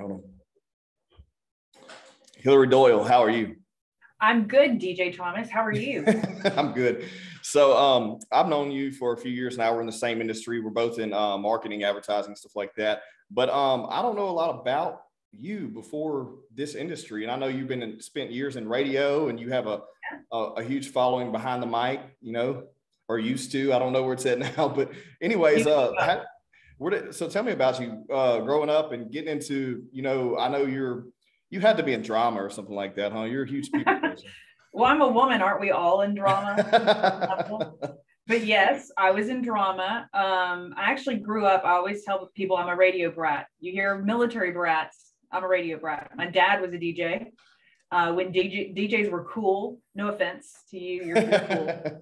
with them. Hillary Doyal, how are you? I'm good, DJ Thomas. How are you? I'm good. So I've known you for a few years now. We're in the same industry. We're both in marketing, advertising, stuff like that. But I don't know a lot about you before this industry. And I know you've spent years in radio, and you have a huge following behind the mic, or used to. I don't know where it's at now. But anyways, so tell me about you growing up and getting into, I know you had to be in drama or something like that, huh? You're a huge people person. Well, I'm a woman. Aren't we all in drama? But yes, I was in drama. I actually grew up, I always tell people I'm a radio brat. You hear military brats, I'm a radio brat. My dad was a DJ. When DJs were cool, no offense to you, you're cool.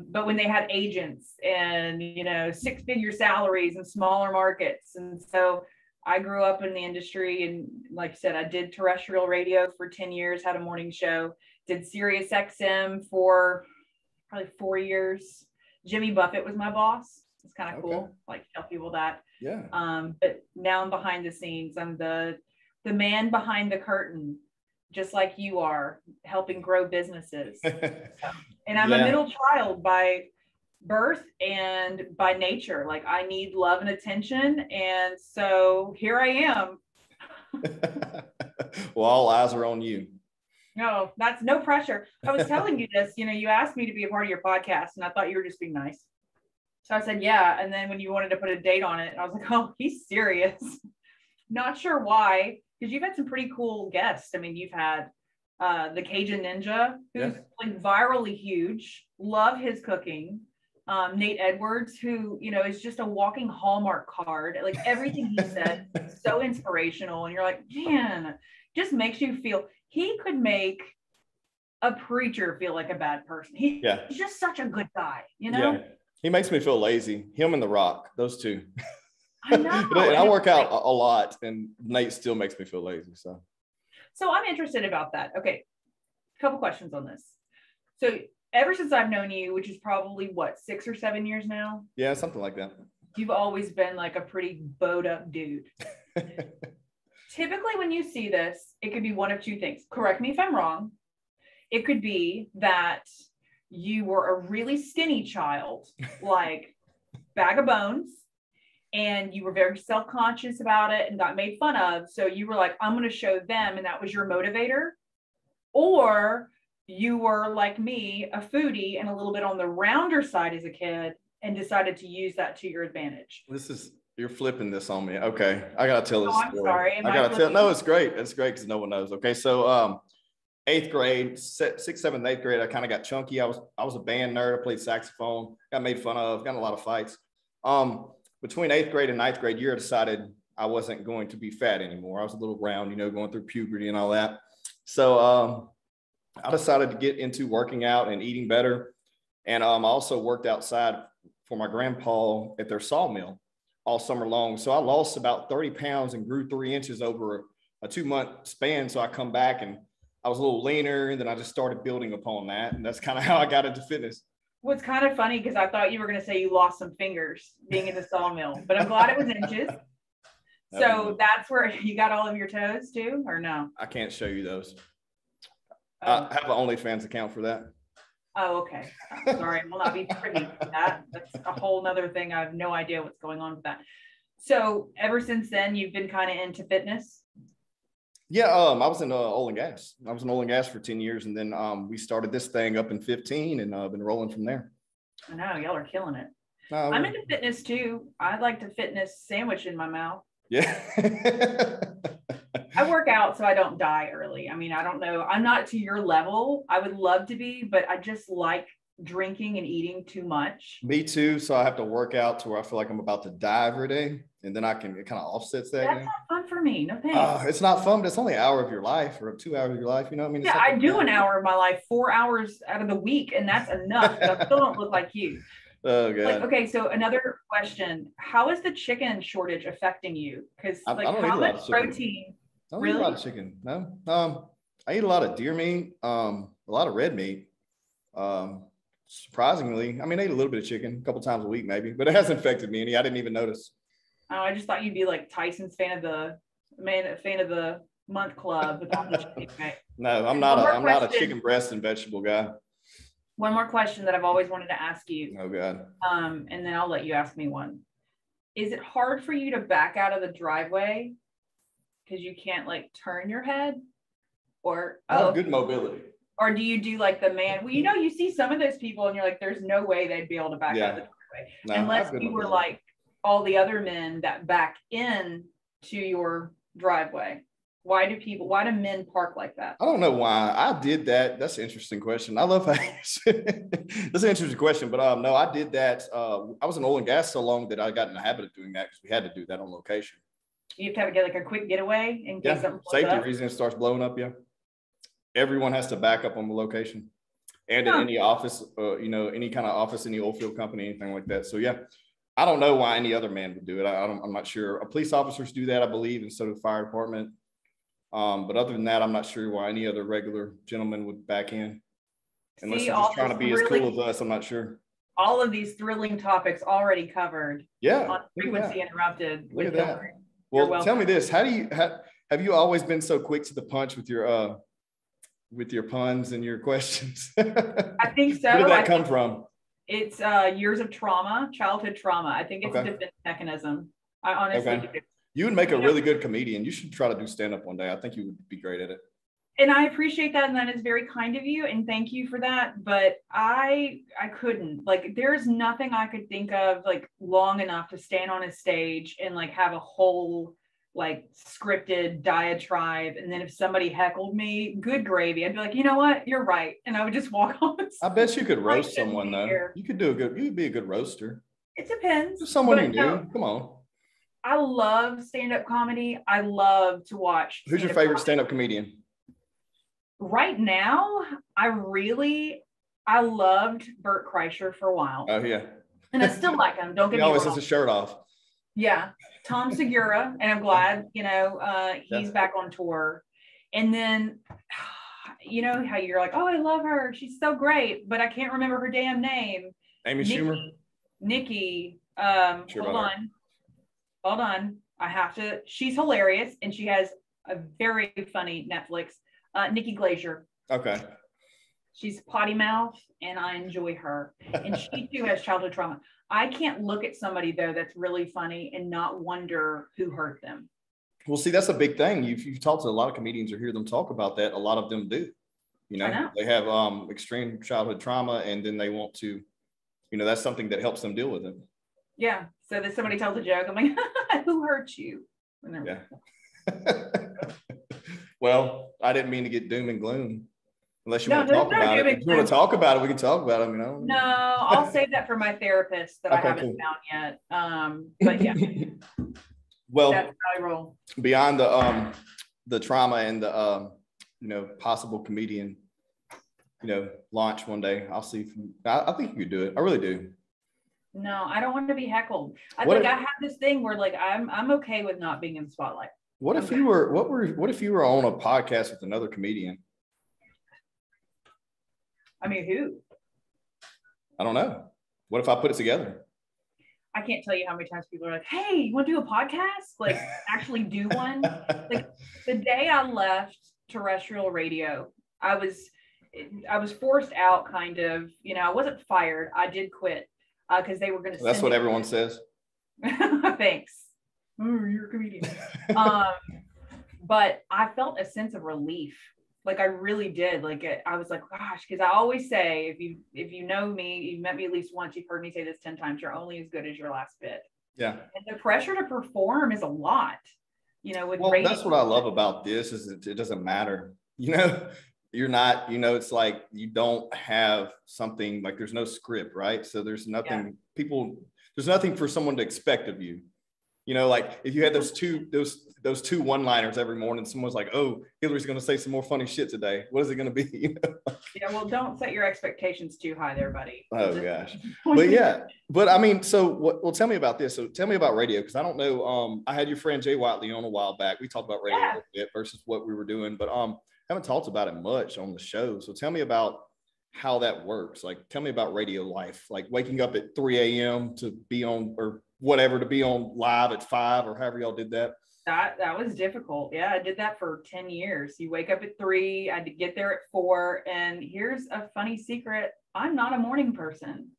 But when they had agents and, 6-figure salaries and smaller markets. And so I grew up in the industry, and like I said, I did terrestrial radio for 10 years, had a morning show, did Sirius XM for probably 4 years. Jimmy Buffett was my boss. It's kind of cool, like tell people that. Yeah. But now I'm behind the scenes. I'm the man behind the curtain, just like you are, helping grow businesses. And I'm a middle child by birth and by nature. Like, I need love and attention, and so here I am. Well, all eyes are on you. No, that's no pressure. I was telling you this, you asked me to be a part of your podcast, and I thought you were just being nice, so I said yeah. And then when you wanted to put a date on it, I was like, oh, he's serious. Not sure why, because you've had some pretty cool guests. I mean, you've had the Cajun Ninja, who's like virally huge. Love his cooking. Nate Edwards, who, is just a walking Hallmark card. Like, everything he said, so inspirational. And you're like, man, just makes you feel, he could make a preacher feel like a bad person. He's just such a good guy, Yeah. He makes me feel lazy. Him and The Rock, those two. I know. And I work out a lot, and Nate still makes me feel lazy. So I'm interested about that. Okay. A couple questions on this. So ever since I've known you, which is probably 6 or 7 years now? Yeah, something like that. You've always been like a pretty bowed up dude. Typically when you see this, it could be one of two things. Correct me if I'm wrong. It could be that you were a really skinny child, like bag of bones, and you were very self-conscious about it and got made fun of. So you were like, I'm going to show them. And that was your motivator. Or you were like me, a foodie and a little bit on the rounder side as a kid, and decided to use that to your advantage. You're flipping this on me. Okay. I got to tell this story. I'm sorry. No, it's great. It's great because no one knows. Okay. So 8th grade, 6th, 7th, 8th grade, I kind of got chunky. I was a band nerd. I played saxophone, got made fun of, got in a lot of fights. Between 8th grade and 9th grade year, I decided I wasn't going to be fat anymore. I was a little round, going through puberty and all that. So I decided to get into working out and eating better. And I also worked outside for my grandpa at their sawmill all summer long. So I lost about 30 pounds and grew 3 inches over a 2-month span. So I come back and I was a little leaner, and then I just started building upon that. And that's kind of how I got into fitness. What's kind of funny, because I thought you were going to say you lost some fingers being in the sawmill, but I'm glad it was inches. So that's where you got all of your toes too, or no? I can't show you those. I have an OnlyFans account for that. Oh, okay. Sorry, I will not be privy to that. That's a whole nother thing. I have no idea what's going on with that. So ever since then, you've been kind of into fitness? Yeah, I was in oil and gas. I was in oil and gas for 10 years, and then we started this thing up in 15, and I've been rolling from there. I know, y'all are killing it. I'm into fitness too. I like to fitness sandwich in my mouth. Yeah. I work out so I don't die early. I mean, I don't know. I'm not to your level. I would love to be, but I just like drinking and eating too much. Me too. So I have to work out to where I feel like I'm about to die every day. And then it kind of offsets that. That's not fun for me. No thanks. It's not fun, but it's only an hour of your life or 2 hours of your life. You know what I mean? Yeah, I do an hour of my life, 4 hours out of the week. And that's enough. But I still don't look like you. Oh, God. Okay, so another question. How is the chicken shortage affecting you? Because how much protein? I don't eat a lot of chicken. No. I eat a lot of deer meat, a lot of red meat. Surprisingly, I ate a little bit of chicken a couple times a week, maybe, but it hasn't affected me any. I didn't even notice. Oh, I just thought you'd be like Tyson's fan of fan of the month club with all the chicken, right? No, I'm not a chicken breast and vegetable guy. One more question that I've always wanted to ask you. Oh God. And then I'll let you ask me one. Is it hard for you to back out of the driveway because you can't like turn your head? Or good mobility. Or do you do like the man? Well, you see some of those people and you're like, there's no way they'd be able to back out of the driveway. No, unless you were like all the other men that back in to your driveway. Why do men park like that? I don't know why I did that. That's an interesting question. I love how that's an interesting question, but no, I did that. I was in oil and gas so long that I got in the habit of doing that because we had to do that on location. You have to get like a quick getaway in case something blows safety up. reason it starts blowing up. Yeah, everyone has to back up on the location, and in any office, any kind of office, any oil field company, anything like that. So yeah, I don't know why any other man would do it. I'm not sure. Police officers do that, I believe, and so do the fire department. But other than that, I'm not sure why any other regular gentleman would back in. Unless they're just trying to be as cool as us, I'm not sure. All of these thrilling topics already covered. Yeah. On Frequency Interrupted with Hillary. Well, tell me this: have you always been so quick to the punch with your puns and your questions? I think so. Where did that come from? It's years of trauma, childhood trauma. I think it's a defense mechanism. I honestly do. You would make a really good comedian. You should try to do stand-up one day. I think you would be great at it. And I appreciate that. And that is very kind of you. And thank you for that. But I couldn't. Like, there's nothing I could think of like long enough to stand on a stage and like have a whole like scripted diatribe. And then if somebody heckled me, good gravy. I'd be like, you know what? You're right. And I would just walk on. I bet you could roast someone though. You'd be a good roaster. It depends. Just someone you knew. Come on. I love stand-up comedy. I love to watch. Who's your favorite stand-up comedian? Right now, I loved Bert Kreischer for a while. Oh yeah. And I still like him. Don't get me wrong. He always has his shirt off. Yeah. Tom Segura. And I'm glad, he's back on tour. And then, you know how you're like, oh, I love her. She's so great. But I can't remember her damn name. Amy Schumer. Nikki. Hold on. She's hilarious. And she has a very funny Netflix. Nikki Glazier. Okay. She's potty mouth and I enjoy her. And she too has childhood trauma. I can't look at somebody though that's really funny and not wonder who hurt them. Well, see, that's a big thing. You've talked to a lot of comedians or hear them talk about that. A lot of them do. They have extreme childhood trauma and then they want to, that's something that helps them deal with it. Yeah. So that somebody tells a joke, I'm like, who hurt you? Yeah. Well, I didn't mean to get doom and gloom. Unless you want to talk about it. If you want to talk about it, we can talk about it. No, I'll save that for my therapist that I haven't found yet. But yeah. Well, that's how I roll. Beyond the trauma and the possible comedian, launch one day. I'll see. I think you could do it. I really do. No, I don't want to be heckled. I have this thing where like I'm okay with not being in the spotlight. What if you were on a podcast with another comedian? I mean, who? I don't know. What if I put it together? I can't tell you how many times people are like, hey, you want to do a podcast? Like actually do one. Like the day I left terrestrial radio, I was forced out kind of, I wasn't fired. I did quit because they were going to That's what everyone says. Thanks. Oh, you're a comedian. But I felt a sense of relief. Like I really did. Like I was like, gosh, because I always say, if you know me, you've met me at least once, you've heard me say this 10 times, you're only as good as your last bit. Yeah. And the pressure to perform is a lot, with radio. That's what I love about this is it doesn't matter. You're not, it's like you don't have something like there's no script, right? So there's nothing there's nothing for someone to expect of you. Like if you had those two one-liners every morning, someone's like, oh, Hillary's going to say some more funny shit today. What is it going to be? Yeah, well, don't set your expectations too high there, buddy. Oh, gosh. But I mean, well, tell me about this. So tell me about radio, because I don't know. I had your friend Jay Watley on a while back. We talked about radio a little bit versus what we were doing, but haven't talked about it much on the show. So tell me about how that works. Like, tell me about radio life, like waking up at 3 a.m. to be on or whatever, to be on live at 5 or however y'all did that. That was difficult. Yeah, I did that for 10 years. You wake up at 3, I had to get there at 4. And here's a funny secret. I'm not a morning person.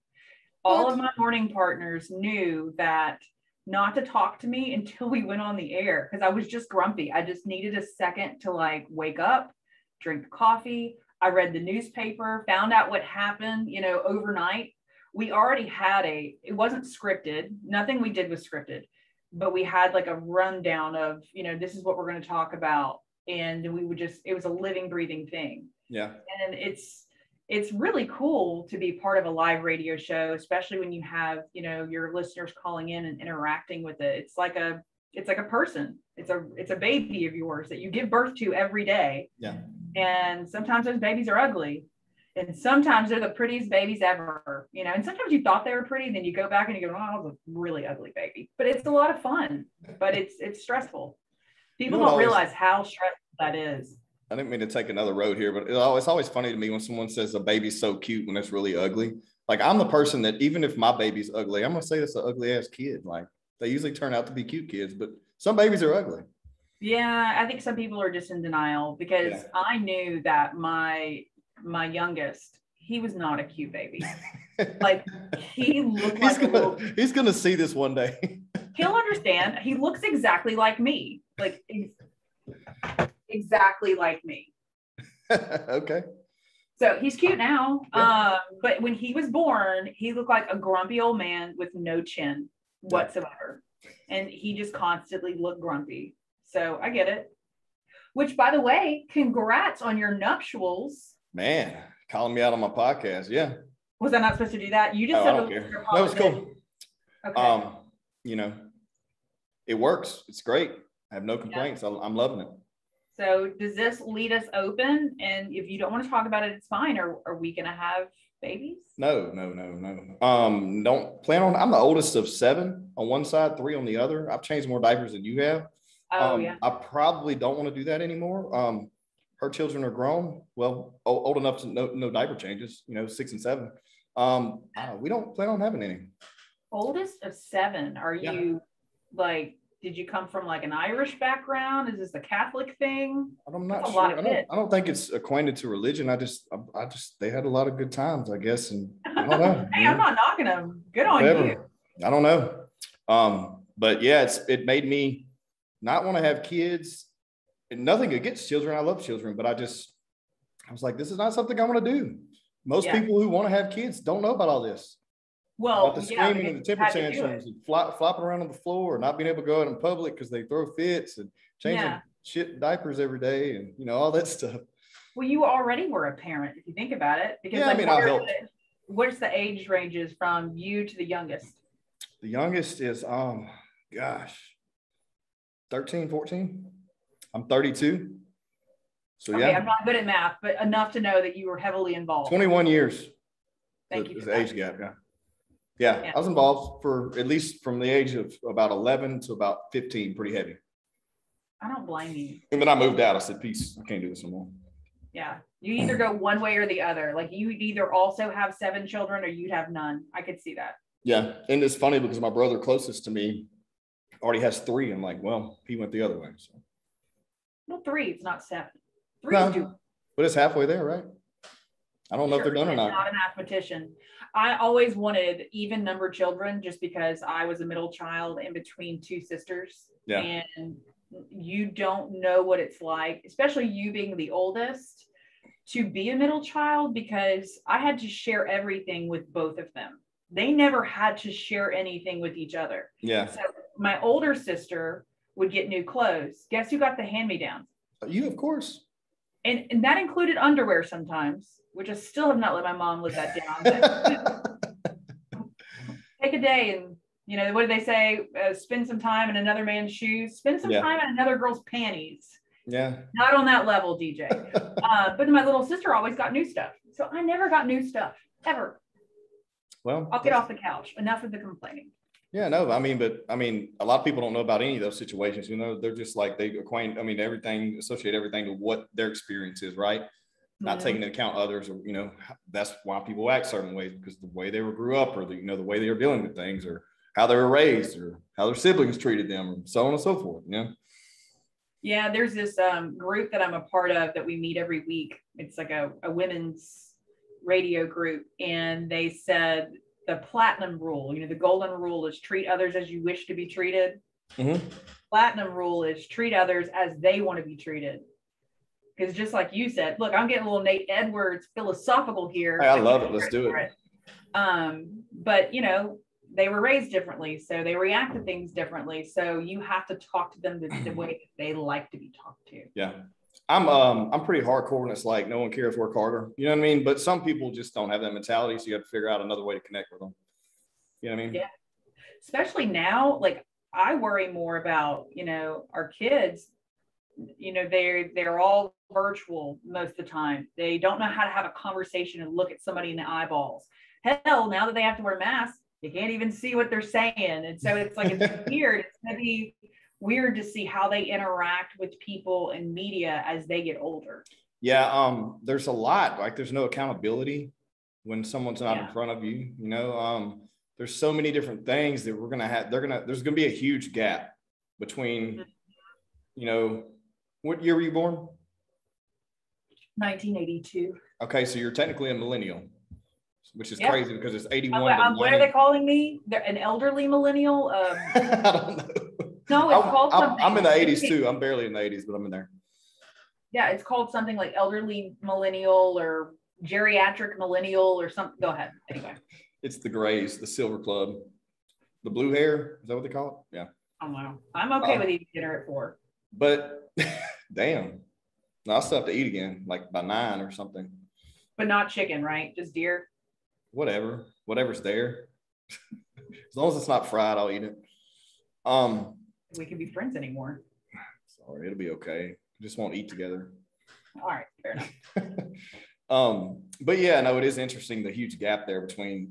All of my morning partners knew that not to talk to me until we went on the air because I was just grumpy. I just needed a second to like wake up, drink coffee. I read the newspaper, found out what happened, overnight. We already had it wasn't scripted. Nothing we did was scripted, but we had like a rundown of, this is what we're going to talk about. And it was a living, breathing thing. Yeah. And it's really cool to be part of a live radio show, especially when you have, your listeners calling in and interacting with it. It's like a person. It's a baby of yours that you give birth to every day. Yeah. And sometimes those babies are ugly. And sometimes they're the prettiest babies ever, and sometimes you thought they were pretty, then you go back and you go, oh, that was a really ugly baby. But it's a lot of fun, but it's stressful. People don't realize how stressful that is. I didn't mean to take another road here, but it's always funny to me when someone says a baby's so cute when it's really ugly. Like I'm the person that even if my baby's ugly, I'm going to say it's an ugly ass kid. Like they usually turn out to be cute kids, but some babies are ugly. Yeah. I think some people are just in denial because I knew that my youngest, he was not a cute baby. Like he looked like he's gonna see this one day. He'll understand. He looks exactly like me. Like exactly like me. Okay. So he's cute now. Yeah. But when he was born, he looked like a grumpy old man with no chin whatsoever. And he just constantly looked grumpy. So I get it. Which, by the way, congrats on your nuptials. Man, calling me out on my podcast. Yeah. Was I not supposed to do that? You just said I don't care. That was cool. Okay. It works. It's great. I have no complaints. Yeah. I'm loving it. So does this lead us open? And if you don't want to talk about it, it's fine. Are we going to have babies? No. Don't plan on. I'm the oldest of 7 on one side, 3 on the other. I've changed more diapers than you have. Oh, yeah. I probably don't want to do that anymore. Her children are grown, well, old enough to no diaper changes, 6 and 7. We don't plan on having any. Oldest of 7. Are you like, did you come from like an Irish background? Is this a Catholic thing? I'm not sure. I don't think it's acquainted to religion. I just, they had a lot of good times, I guess. And I don't know. Hey, I'm not knocking them. Good on you. I don't know. But yeah, it made me not want to have kids. And nothing against children. I love children, but I was like, this is not something I want to do. Most people who want to have kids don't know about all this. Well, about the screaming and the temper tantrums and flopping around on the floor and not being able to go out in public because they throw fits and changing shit diapers every day and all that stuff. Well, you already were a parent if you think about it. Because I helped. What's the age ranges from you to the youngest? The youngest is 13, 14. I'm 32. So okay, I'm not good at math, but enough to know that you were heavily involved. 21 years. Thank you. The age gap. Yeah. I was involved for at least from the age of about 11 to about 15, pretty heavy. I don't blame you. And then I moved out. I said, peace. I can't do this anymore. Yeah. You either go one way or the other. Like you would either also have 7 children or you'd have none. I could see that. Yeah. And it's funny because my brother closest to me already has 3. I'm like, well, he went the other way. So. Well, 3, it's not 7. 3 is 2. But it's halfway there, right? I don't know if they're done or not. I'm not a mathematician. I always wanted even numbered children just because I was a middle child in between 2 sisters. Yeah. And you don't know what it's like, especially you being the oldest, to be a middle child because I had to share everything with both of them. They never had to share anything with each other. Yeah. So my older sister would get new clothes. Guess who got the hand-me-downs? You, of course. And that included underwear sometimes, which I still have not let my mom live that down. Take a day and, what do they say? Spend some time in another man's shoes. Spend some time in another girl's panties. Yeah. Not on that level, DJ. But my little sister always got new stuff. So I never got new stuff, ever. Well, I'll get off the couch. Enough of the complaining. Yeah, no, a lot of people don't know about any of those situations. They're just like associate everything to what their experience is, right? Not taking into account others, or that's why people act certain ways because the way they grew up, or the way they were dealing with things, or how they were raised, or how their siblings treated them, or so on and so forth. Yeah, there's this group that I'm a part of that we meet every week. It's like a women's radio group. And they said the platinum rule, the golden rule is treat others as you wish to be treated. Mm-hmm. Platinum rule is treat others as they want to be treated. Because just like you said, look, I'm getting a little Nate Edwards philosophical here. Hey, I love it. Let's do it. But they were raised differently, so they react to things differently. So you have to talk to them the way that they like to be talked to. Yeah, I'm pretty hardcore, and it's like no one cares, work harder. You know what I mean? But some people just don't have that mentality, so you have to figure out another way to connect with them. You know what I mean? Yeah. Especially now, like I worry more about our kids. They're all virtual most of the time. They don't know how to have a conversation and look at somebody in the eyeballs. Hell, now that they have to wear masks, you can't even see what they're saying. And so it's like, it's weird. It's going to be weird to see how they interact with people and media as they get older. Yeah. There's a lot, like there's no accountability when someone's not in front of you, there's so many different things that we're going to have. There's going to be a huge gap between, what year were you born? 1982. Okay. So you're technically a millennial, which is crazy because it's 81. What are they calling me? They're an elderly millennial. I don't know. No, it's called something. I'm in the 80s too. I'm barely in the 80s, but I'm in there. Yeah, it's called something like elderly millennial or geriatric millennial or something. Go ahead. Anyway. It's the Grays, the Silver Club, the blue hair. Is that what they call it? Yeah. Oh wow. I'm okay with eating dinner at 4. But damn, no, I'll still have to eat again, like by 9 or something. But not chicken, right? Just deer. Whatever's there. As long as it's not fried, I'll eat it. We can be friends anymore. Sorry, it'll be okay. Just won't eat together. All right, fair enough. But yeah, no, it is interesting, the huge gap there between,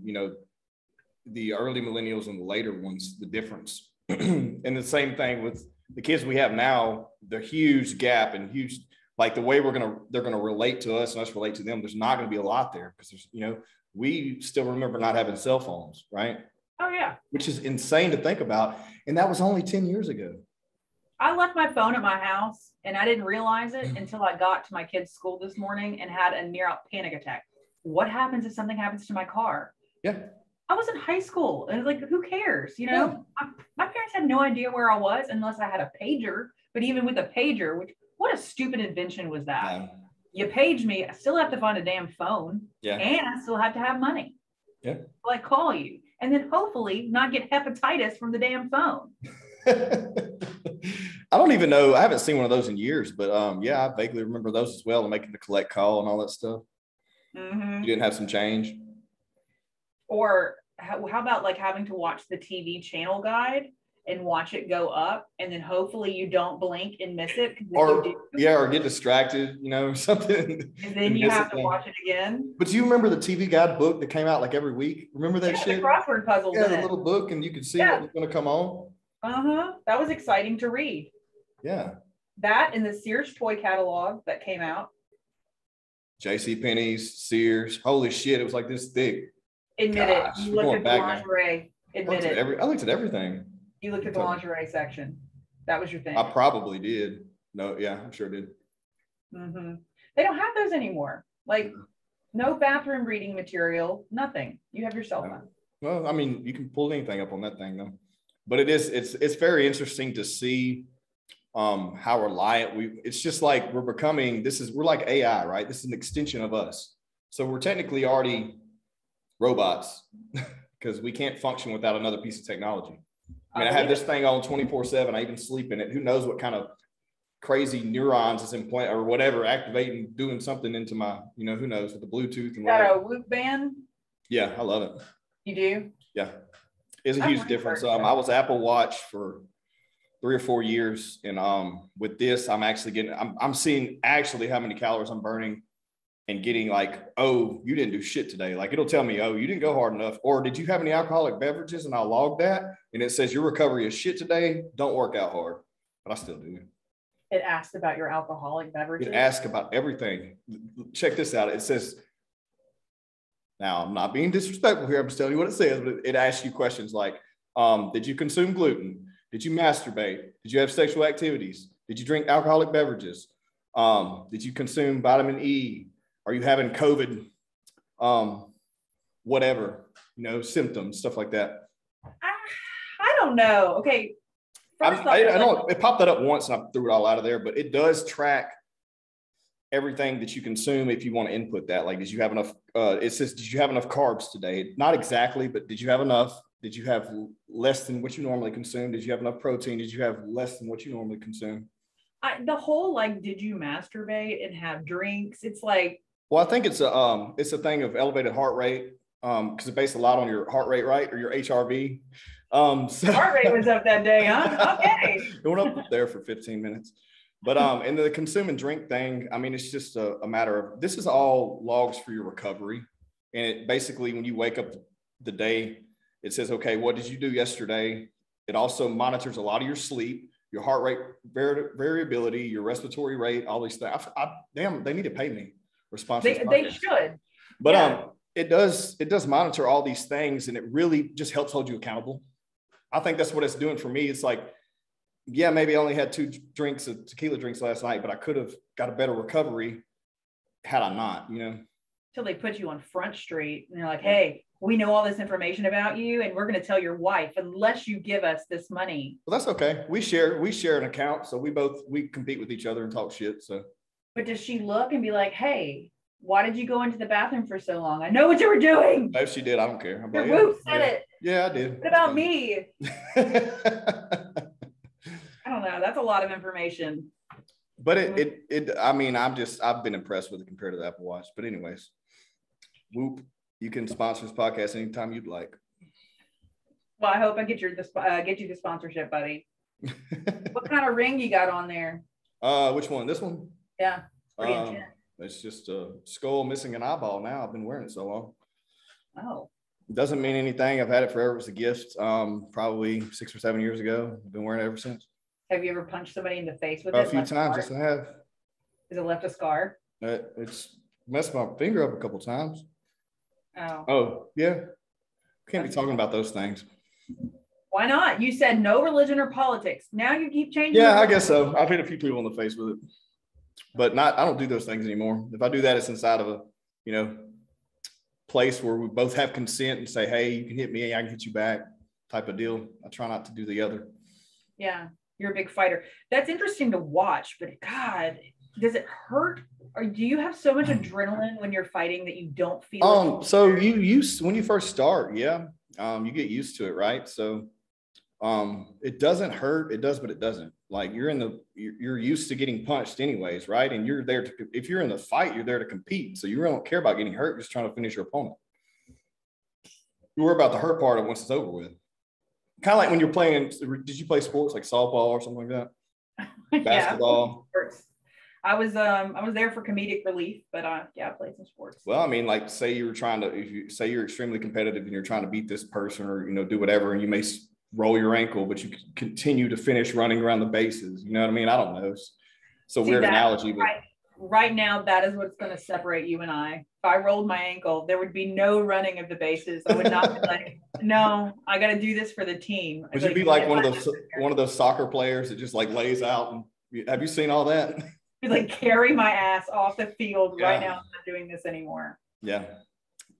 the early millennials and the later ones, the difference. And the same thing with the kids we have now, the huge gap and huge, like the way they're going to relate to us and us relate to them. There's not going to be a lot there because there's, we still remember not having cell phones, right? Oh yeah. Which is insane to think about. And that was only 10 years ago. I left my phone at my house and I didn't realize it until I got to my kid's school this morning and had a near panic attack. What happens if something happens to my car? Yeah. I was in high school and like, who cares? My parents had no idea where I was unless I had a pager. But even with a pager, what a stupid invention was that? Yeah. You page me, I still have to find a damn phone. Yeah. And I still have to have money. Yeah. Like call you. And then hopefully not get hepatitis from the damn phone. I don't even know. I haven't seen one of those in years, but I vaguely remember those as well, making the collect call and all that stuff. Mm-hmm. You didn't have some change? Or how about like having to watch the TV channel guide and watch it go up, and then hopefully you don't blink and miss it. Or get distracted, something. And then you have to watch it again. But do you remember the TV guide book that came out like every week? Remember that shit? The crossword puzzles. Yeah, the little book, and you could see what was going to come on. That was exciting to read. Yeah. That and the Sears toy catalog that came out. JCPenney's, Sears. Holy shit, it was like this thick. Admit it. You looked at the lingerie. Admit it. I looked at everything. You looked at the lingerie section. That was your thing. I probably did. No, yeah, I'm sure I did. Mm-hmm. They don't have those anymore. Like, no bathroom reading material, nothing. You have your cell phone. Well, I mean, you can pull anything up on that thing, though. But it's very interesting to see how reliant it's just like we're like AI, right? This is an extension of us. So we're technically already robots because we can't function without another piece of technology. I mean, I have this thing on 24/7. I even sleep in it. Who knows what kind of crazy neurons is in play or whatever, activating, doing something into my, who knows, with the Bluetooth and whatever. Got a Whoop band? Yeah, I love it. You do? Yeah. It's a huge difference. I was Apple Watch for 3 or 4 years. And with this, I'm actually I'm seeing actually how many calories I'm burning and getting like, oh, you didn't do shit today. Like it'll tell me, oh, you didn't go hard enough. Or did you have any alcoholic beverages? And I'll log that. And it says your recovery is shit today. Don't work out hard. But I still do. It asked about your alcoholic beverages. It asks about everything. Check this out. It says, now I'm not being disrespectful here. I'm just telling you what it says, but it asks you questions like, did you consume gluten? Did you masturbate? Did you have sexual activities? Did you drink alcoholic beverages? Did you consume vitamin E? Are you having COVID? Whatever, symptoms, stuff like that. I don't know. Okay. I don't. It popped that up once, and I threw it all out of there. But it does track everything that you consume if you want to input that. Like, did you have enough? It says, did you have enough carbs today? Not exactly, but did you have enough? Did you have less than what you normally consume? Did you have enough protein? Did you have less than what you normally consume? The whole, like, did you masturbate and have drinks? It's like, well, I think it's a thing of elevated heart rate, because it's based a lot on your heart rate, right, or your HRV. So heart rate was up that day, huh? Okay. It went up there for 15 minutes. But and the consume and drink thing, I mean, it's just a matter of, this is all logs for your recovery. And it basically, when you wake up the day, it says, okay, what did you do yesterday? It also monitors a lot of your sleep, your heart rate variability, your respiratory rate, all these things. Damn, they need to pay me. They should. But it does monitor all these things, and it really just helps hold you accountable. I think that's what it's doing for me. It's like, yeah, maybe I only had 2 drinks of tequila drinks last night, but I could have got a better recovery had I not, Till they put you on Front Street and they're like, hey, we know all this information about you, and we're going to tell your wife unless you give us this money. Well, that's okay. We share an account, so we compete with each other and talk shit. So, but does she look and be like, hey, why did you go into the bathroom for so long? I know what you were doing. If she did, I don't care. Your boob said it. Yeah, I did. What about me? I don't know. That's a lot of information. But I've been impressed with it compared to the Apple Watch. But anyways, Whoop, you can sponsor this podcast anytime you'd like. Well, I hope I get you the sponsorship, buddy. What kind of ring you got on there? Which one? This one? Yeah. Pretty intense. It's just a skull missing an eyeball now. I've been wearing it so long. Oh. It doesn't mean anything. I've had it forever. It's a gift. Probably 6 or 7 years ago. I've been wearing it ever since. Have you ever punched somebody in the face with it? A few times, yes, I have. Has it left a scar? It's messed my finger up a couple times. Oh, yeah. Can't be talking about those things. Why not? You said no religion or politics. Now you keep changing. Yeah, I guess so. I've hit a few people in the face with it, but I don't do those things anymore. If I do that, it's inside of a, place where we both have consent and say, hey, you can hit me, I can hit you back type of deal. I try not to do the other. Yeah. You're a big fighter. That's interesting to watch, but God, does it hurt? Or do you have so much adrenaline when you're fighting that you don't feel it? So when you first start, yeah, you get used to it, right? So it doesn't hurt. It does, but it doesn't. Like you're used to getting punched anyways, right? And you're there if you're in the fight, you're there to compete. So you really don't care about getting hurt, just trying to finish your opponent. You worry about the hurt part of once it's over with. Kind of like when you're playing, did you play sports like softball or something like that? Basketball. Yeah, I was there for comedic relief, but I played some sports. Well, I mean, like say you're extremely competitive and you're trying to beat this person or, do whatever, and you may roll your ankle, but you continue to finish running around the bases. You know what I mean? I don't know. It's a weird analogy, but right now, that is what's going to separate you and I. If I rolled my ankle, there would be no running of the bases. I would not be like, no, I got to do this for the team. Would you be like one of those soccer players that just like lays out? And have you seen all that? Like carry my ass off the field right now. I'm not doing this anymore. Yeah.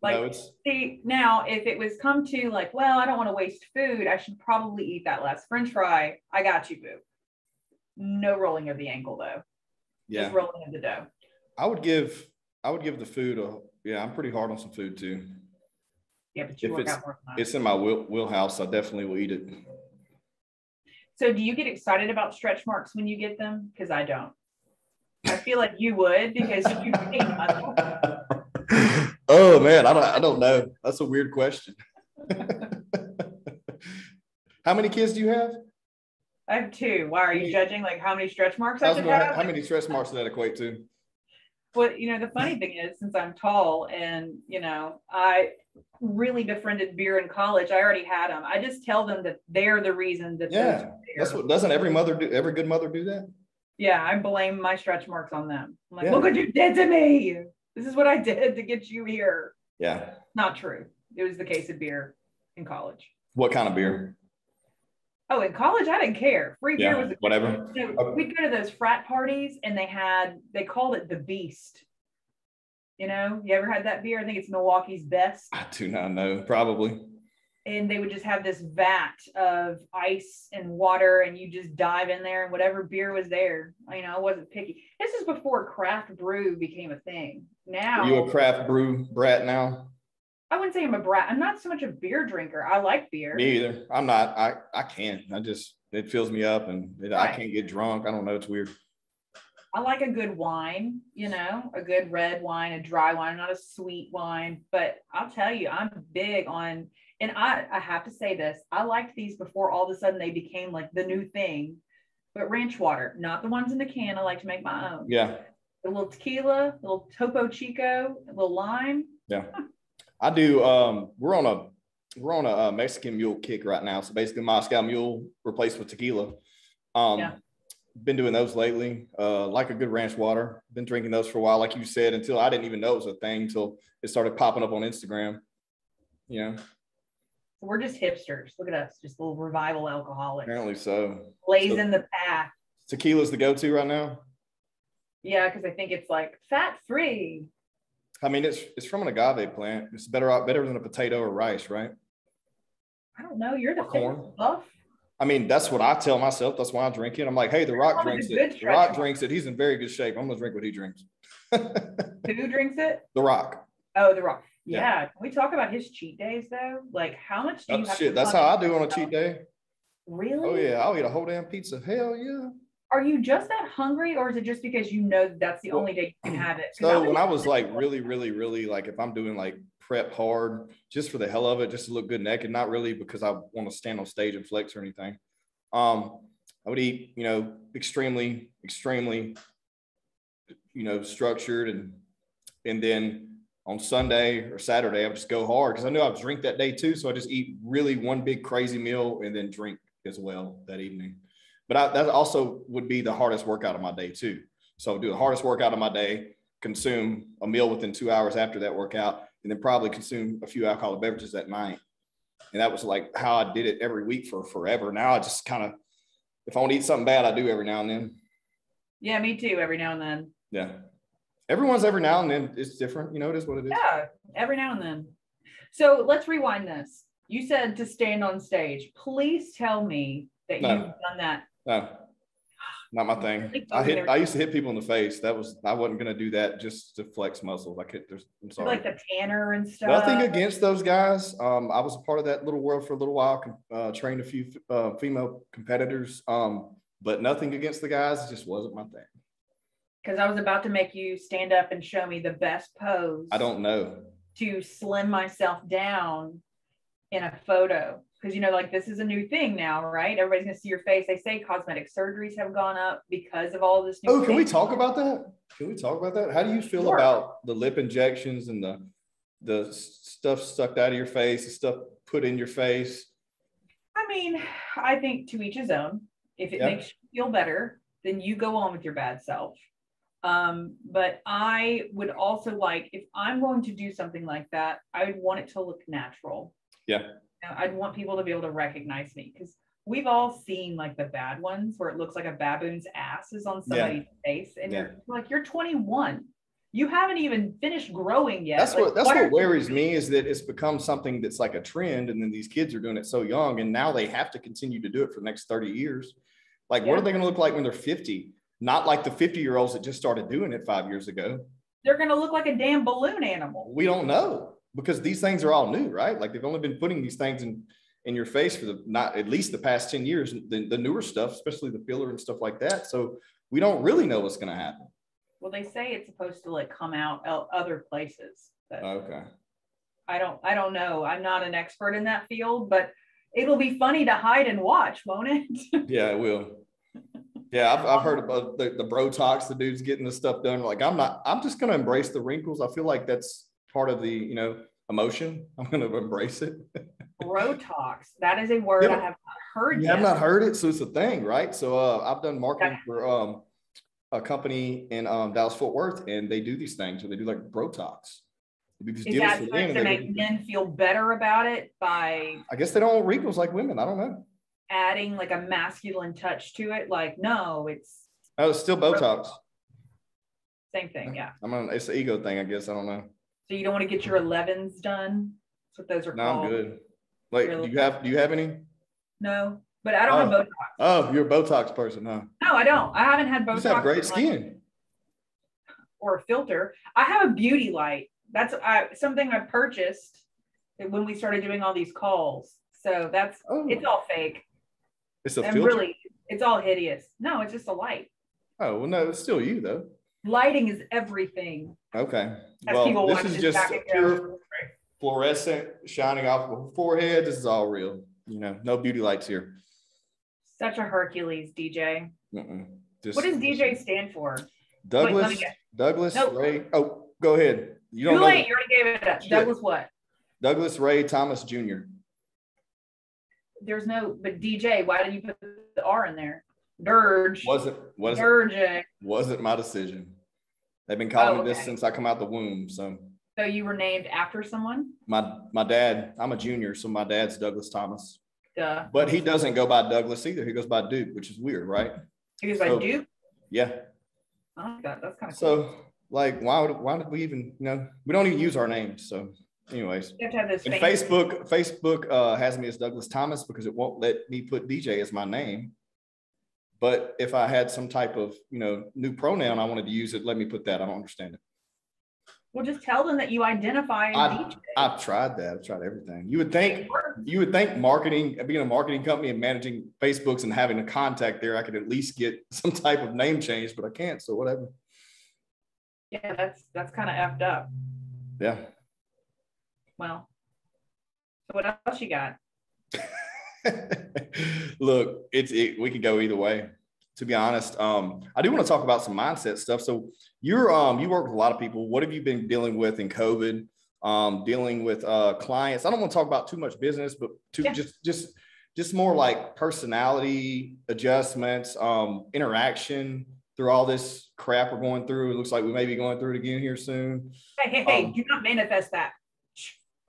Like, see, now if it was come to like, well, I don't want to waste food, I should probably eat that last French fry. I got you, boo. No rolling of the ankle though. Yeah. Just rolling of the dough. I would give the food I'm pretty hard on some food too. Yeah, but you work out more than it's in my wheelhouse. I definitely will eat it. So do you get excited about stretch marks when you get them? Because I don't. I feel like you would because you gain muscle. Oh man, I don't know. That's a weird question. How many kids do you have? I have 2. Why are you judging? Like how many stretch marks I should have? How many stretch marks does that equate to? Well, the funny thing is, since I'm tall and I really befriended beer in college, I already had them. I just tell them that they're the reason that. Yeah, that's what. Doesn't every good mother do that? Yeah, I blame my stretch marks on them. I'm like, look what you did to me. This is what I did to get you here. Yeah. Not true. It was the case of beer in college. What kind of beer? Oh, in college, I didn't care. Free beer was whatever. We'd go to those frat parties and they called it the Beast. You know, you ever had that beer? I think it's Milwaukee's Best. I do not know, probably. And they would just have this vat of ice and water, and you just dive in there and whatever beer was there. You know, I wasn't picky. This is before craft brew became a thing. Now, are you a craft brew brat now? I wouldn't say I'm a brat. I'm not so much a beer drinker. I like beer. Me either. I'm not. I can't. It fills me up, and I can't get drunk. I don't know. It's weird. I like a good wine, you know, a good red wine, a dry wine, not a sweet wine. But I'll tell you, I'm big on, and I have to say this, I liked these before all of a sudden they became like the new thing. But ranch water, not the ones in the can. I like to make my own. Yeah. A little tequila, a little Topo Chico, a little lime. Yeah. I do. We're on a Mexican mule kick right now. So basically Moscow mule replaced with tequila. Been doing those lately. Like a good ranch water. Been drinking those for a while, like you said, until I didn't even know it was a thing until it started popping up on Instagram. You know. We're just hipsters. Look at us, just little revival alcoholics. Apparently so. Blazing the path. Tequila's the go-to right now. Yeah, because I think it's like fat-free. I mean, it's from an agave plant. It's better than a potato or rice, right? I don't know. You're the corn buff. I mean, that's what I tell myself. That's why I drink it. I'm like, hey, The Rock drinks it. The Rock drinks it. He's in very good shape. I'm gonna drink what he drinks. Who drinks it? The Rock. Oh, The Rock. Yeah. Can we talk about his cheat days though? Like, how much do you have? Shit, that's how I do on a cheat day. Really? Oh yeah, I'll eat a whole damn pizza. Hell yeah. Are you just that hungry, or is it just because you know that's the only day you can have it? So when I was like really, really, really like, if I'm doing like prep hard just for the hell of it, just to look good naked, not really because I want to stand on stage and flex or anything. I would eat, you know, extremely, extremely, you know, structured, and then on Sunday or Saturday, I would just go hard because I knew I would drink that day too. So I just eat really one big crazy meal and then drink as well that evening. But that also would be the hardest workout of my day too. So I would do the hardest workout of my day, consume a meal within 2 hours after that workout, and then probably consume a few alcoholic beverages that night. And that was like how I did it every week for forever. Now I just kind of, if I want to eat something bad, I do every now and then. Yeah, me too. Every now and then. Yeah. Everyone's every now and then. It's different. You know, it is what it is. Yeah, every now and then. So let's rewind this. You said to stand on stage. Please tell me that you've done that. No, not my thing. I used to hit people in the face. I wasn't going to do that just to flex muscles. I'm sorry. Like the Tanner and stuff. Nothing against those guys. I was a part of that little world for a little while, trained a few female competitors, but nothing against the guys. It just wasn't my thing. Because I was about to make you stand up and show me the best pose. I don't know. To slim myself down in a photo. Because, you know, like this is a new thing now, right? Everybody's going to see your face. They say cosmetic surgeries have gone up because of all this new can we talk about that? Can we talk about that? How do you feel about the lip injections and the stuff sucked out of your face, the stuff put in your face? I mean, I think to each his own. If it makes you feel better, then you go on with your bad self. But I would also like, if I'm going to do something like that, I would want it to look natural. Yeah. I'd want people to be able to recognize me, because we've all seen like the bad ones where it looks like a baboon's ass is on somebody's face, and you're like, you're 21, you haven't even finished growing yet. That's what worries me, is that it's become something that's like a trend, and then these kids are doing it so young, and now they have to continue to do it for the next 30 years. Like, what are they going to look like when they're 50? Not like the 50-year-olds that just started doing it 5 years ago. They're going to look like a damn balloon animal. We don't know, because these things are all new, right? Like, they've only been putting these things in your face for not at least the past 10 years, the newer stuff, especially the filler and stuff like that. So we don't really know what's going to happen. Well, they say it's supposed to like come out other places. Okay. I don't know. I'm not an expert in that field, but it'll be funny to hide and watch, won't it? Yeah, it will. Yeah, I've heard about the Botox, the dudes getting the stuff done. Like, I'm just going to embrace the wrinkles. I feel like that's part of the, you know, emotion. I'm going to embrace it. Botox. That is a word I have not heard yet. I've not heard it. So it's a thing, right? So I've done marketing for a company in Dallas, Fort Worth, and they do these things. So they do like Botox. Is that supposed to make men feel better about it by? I guess they don't want wrinkles like women. I don't know. adding like a masculine touch to it. Like, no, it's still Botox. Same thing, yeah. It's an ego thing, I guess. I don't know. So you don't want to get your 11s done? That's what those are called. No, I'm good. Like, really? Do you have any? No, but I don't have Botox. Oh, you're a Botox person, huh? No, I don't. I haven't had Botox. You just have great skin. Or a filter. I have a beauty light. That's something I purchased when we started doing all these calls. So it's all fake. It's a filter? Really, it's all hideous. No, it's just a light. Oh, well, no, it's still you, though. Lighting is everything. Okay. Well, this is just pure fluorescent shining off the forehead. This is all real. No beauty lights here. Such a Hercules, DJ. What does DJ stand for? Douglas. Douglas Ray. Oh, go ahead. You don't know. Too late. You already gave it up. Douglas what? Douglas Ray Thomas Jr. There's no, but DJ, why did you put the R in there? Dirge. Wasn't my decision. They've been calling me this since I come out the womb. So you were named after someone? My dad, I'm a junior, so my dad's Douglas Thomas. Duh. But he doesn't go by Douglas either. He goes by Duke, which is weird, right? He goes by Duke? Yeah. Oh, that's kind of cool. So like, why did we even, we don't even use our names. So anyways, you have to have this. And Facebook has me as Douglas Thomas because it won't let me put DJ as my name. But if I had some type of, new pronoun I wanted to use, it let me put that. I don't understand it. Well, just tell them that you identify as DJ. I've tried that. I've tried everything. You would think marketing, being a marketing company and managing Facebooks and having a contact there, I could at least get some type of name change, but I can't. So whatever. Yeah, that's kind of effed up. Yeah. Well, so what else you got? Look, we could go either way. To be honest, I do want to talk about some mindset stuff. So you work with a lot of people. What have you been dealing with in COVID? Dealing with clients. I don't want to talk about too much business, but just more like personality adjustments, interaction through all this crap we're going through. It looks like we may be going through it again here soon. Hey, do not manifest that.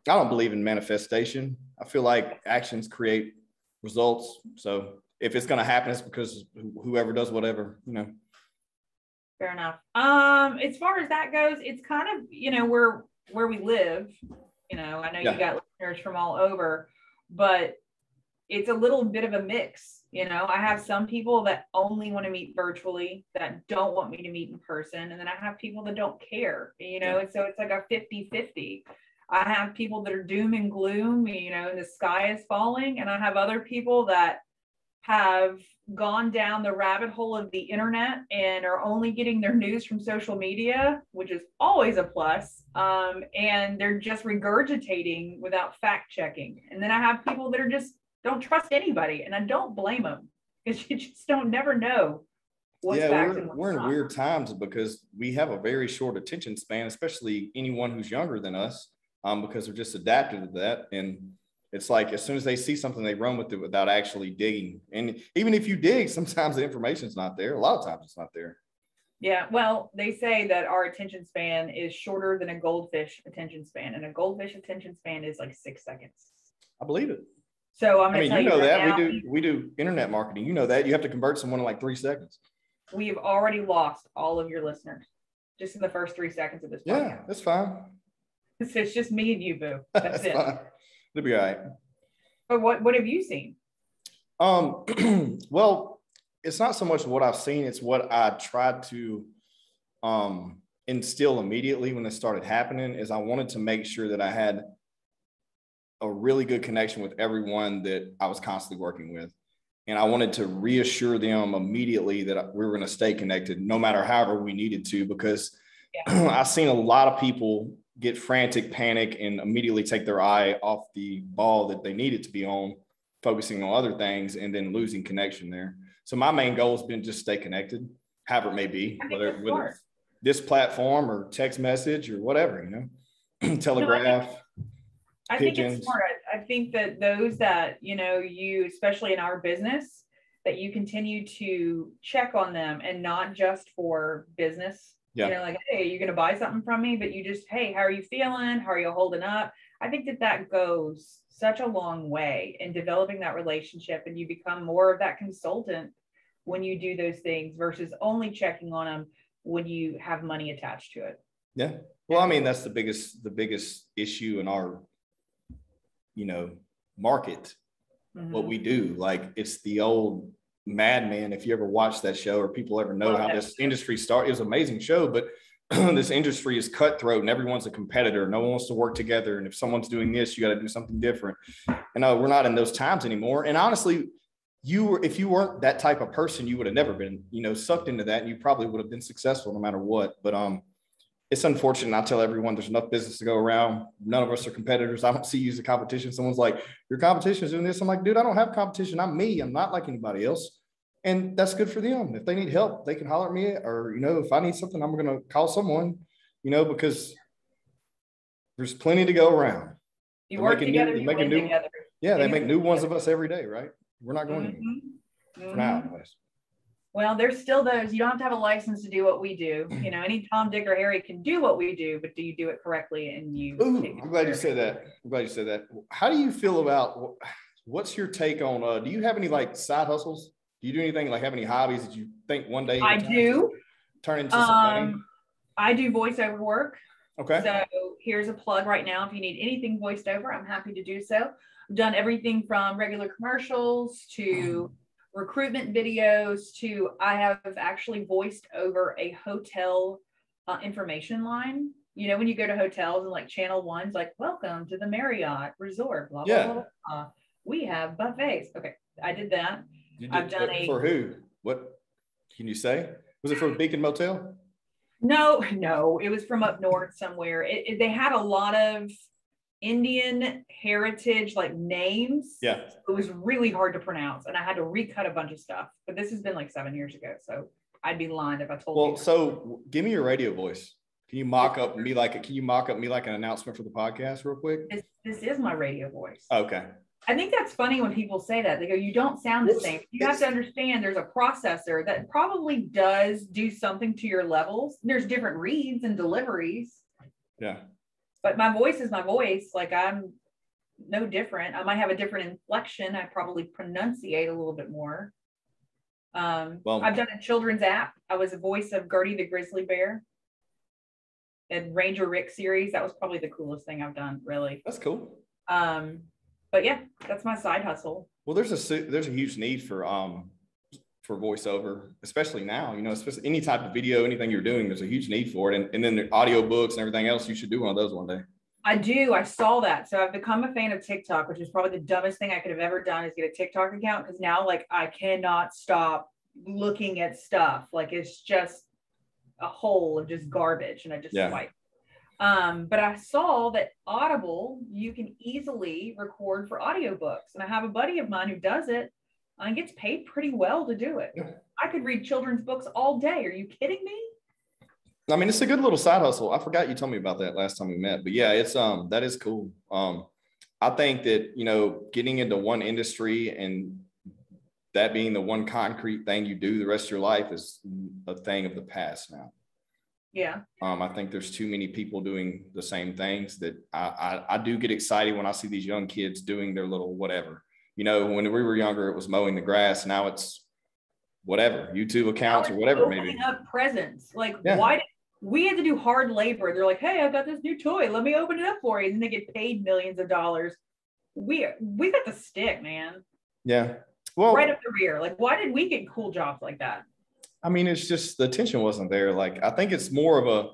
I don't believe in manifestation. I feel like actions create results. So if it's going to happen, it's because whoever does whatever, Fair enough. As far as that goes, it's kind of, where we live, I know you got listeners from all over, but it's a little bit of a mix. I have some people that only want to meet virtually, that don't want me to meet in person. And then I have people that don't care, and so it's like a 50-50. I have people that are doom and gloom, and the sky is falling. And I have other people that have gone down the rabbit hole of the internet and are only getting their news from social media, which is always a plus. And they're just regurgitating without fact checking. And then I have people that are just don't trust anybody. And I don't blame them because you just never know what's fact and what's we're in not. Weird times because we have a very short attention span, especially anyone who's younger than us. Because they're just adapted to that. And it's like, as soon as they see something, they run with it without actually digging. And even if you dig, sometimes the information's not there. A lot of times it's not there. Yeah. Well, they say that our attention span is shorter than a goldfish attention span. And a goldfish attention span is like 6 seconds. I believe it. So I'm going to tell you that now, we do internet marketing. You know that you have to convert someone in like 3 seconds. We've already lost all of your listeners just in the first 3 seconds of this podcast. Yeah, that's fine. It's just me and you, boo. That's it. Fine. It'll be all right. But what have you seen? Well, it's not so much what I've seen, it's what I tried to instill immediately when it started happening. Is I wanted to make sure that I had a really good connection with everyone that I was constantly working with. And I wanted to reassure them immediately that we were going to stay connected no matter however we needed to, because I've seen a lot of people get frantic, panic, and immediately take their eye off the ball that they needed to be on, focusing on other things, and then losing connection there. So my main goal has been just stay connected, however it may be, whether it's this platform or text message or whatever, telegraph. I think it's smart. I think that those that, you, especially in our business, that you continue to check on them, and not just for business You know, like, hey, are you going to buy something from me? But you just, hey, how are you feeling? How are you holding up? I think that goes such a long way in developing that relationship, and you become more of that consultant when you do those things versus only checking on them when you have money attached to it. Yeah. Well, I mean, that's the biggest issue in our, market, what we do. Like, it's the old Mad Men. If you ever watch that show, or people ever know how this industry started, it was an amazing show, but this industry is cutthroat and everyone's a competitor. No one wants to work together. And if someone's doing this, you got to do something different. And we're not in those times anymore. And honestly, if you weren't that type of person, you would have never been, sucked into that. And you probably would have been successful no matter what. But it's unfortunate. I tell everyone there's enough business to go around. None of us are competitors. I don't see you as a competition. Someone's like, your competition is doing this. I'm like, dude, I don't have competition. I'm me. I'm not like anybody else. And that's good for them. If they need help, they can holler at me, or, if I need something, I'm going to call someone, because there's plenty to go around. You work together, you win together. Yeah, they make new ones of us every day, right? We're not going anywhere. For now, anyways. Well, there's still those, you don't have to have a license to do what we do. Any Tom, Dick, or Harry can do what we do, but do you do it correctly? And I'm glad you said that. How do you feel about, what's your take on, do you have any like side hustles? Do you do anything, like have any hobbies that you think one day I do turn into some money? I do voiceover work. Okay. So here's a plug right now. If you need anything voiced over, I'm happy to do so. I've done everything from regular commercials to recruitment videos to I have actually voiced over a hotel information line. When you go to hotels and like Channel 1's like, welcome to the Marriott Resort, blah, blah, blah, blah. We have buffets. Okay, I did that. I've done for who? What can you say? Was it for Beacon Motel? No, it was from up north somewhere. They had a lot of Indian heritage like names. Yeah. It was really hard to pronounce, and I had to recut a bunch of stuff. But this has been like 7 years ago, so I'd be lying if I told you. Well, so give me your radio voice. Can you mock up me like an announcement for the podcast real quick? This is my radio voice. Okay. I think that's funny when people say that. They go, you don't sound the same. You have to understand there's a processor that probably does do something to your levels. There's different reads and deliveries. Yeah. But my voice is my voice. Like, I'm no different. I might have a different inflection. I probably pronunciate a little bit more. I've done a children's app. I was a voice of Gertie the Grizzly Bear and Ranger Rick series. That was probably the coolest thing I've done, really. That's cool. But yeah, that's my side hustle. Well, there's a huge need for voiceover, especially now, especially any type of video, anything you're doing, there's a huge need for it. And then the audio books and everything else, you should do one of those one day. I do. I saw that. So I've become a fan of TikTok, which is probably the dumbest thing I could have ever done is get a TikTok account. Because now, like, I cannot stop looking at stuff. Like, it's just a hole of just garbage. And I just swipe. But I saw that Audible, you can easily record for audiobooks. And I have a buddy of mine who does it and gets paid pretty well to do it. Yeah. I could read children's books all day. Are you kidding me? I mean, it's a good little side hustle. I forgot you told me about that last time we met, but yeah, it's that is cool. I think that, getting into one industry and that being the one concrete thing you do the rest of your life is a thing of the past now. Yeah. I think there's too many people doing the same things that I do get excited when I see these young kids doing their little whatever. When we were younger, it was mowing the grass. Now it's whatever, YouTube accounts or whatever, maybe. Up presents. Like, why did we had to do hard labor? They're like, hey, I got this new toy. Let me open it up for you. And they get paid millions of dollars. We got the stick, man. Yeah. Well, right up the rear. Like, why did we get cool jobs like that? I mean, it's just the attention wasn't there. Like, I think it's more of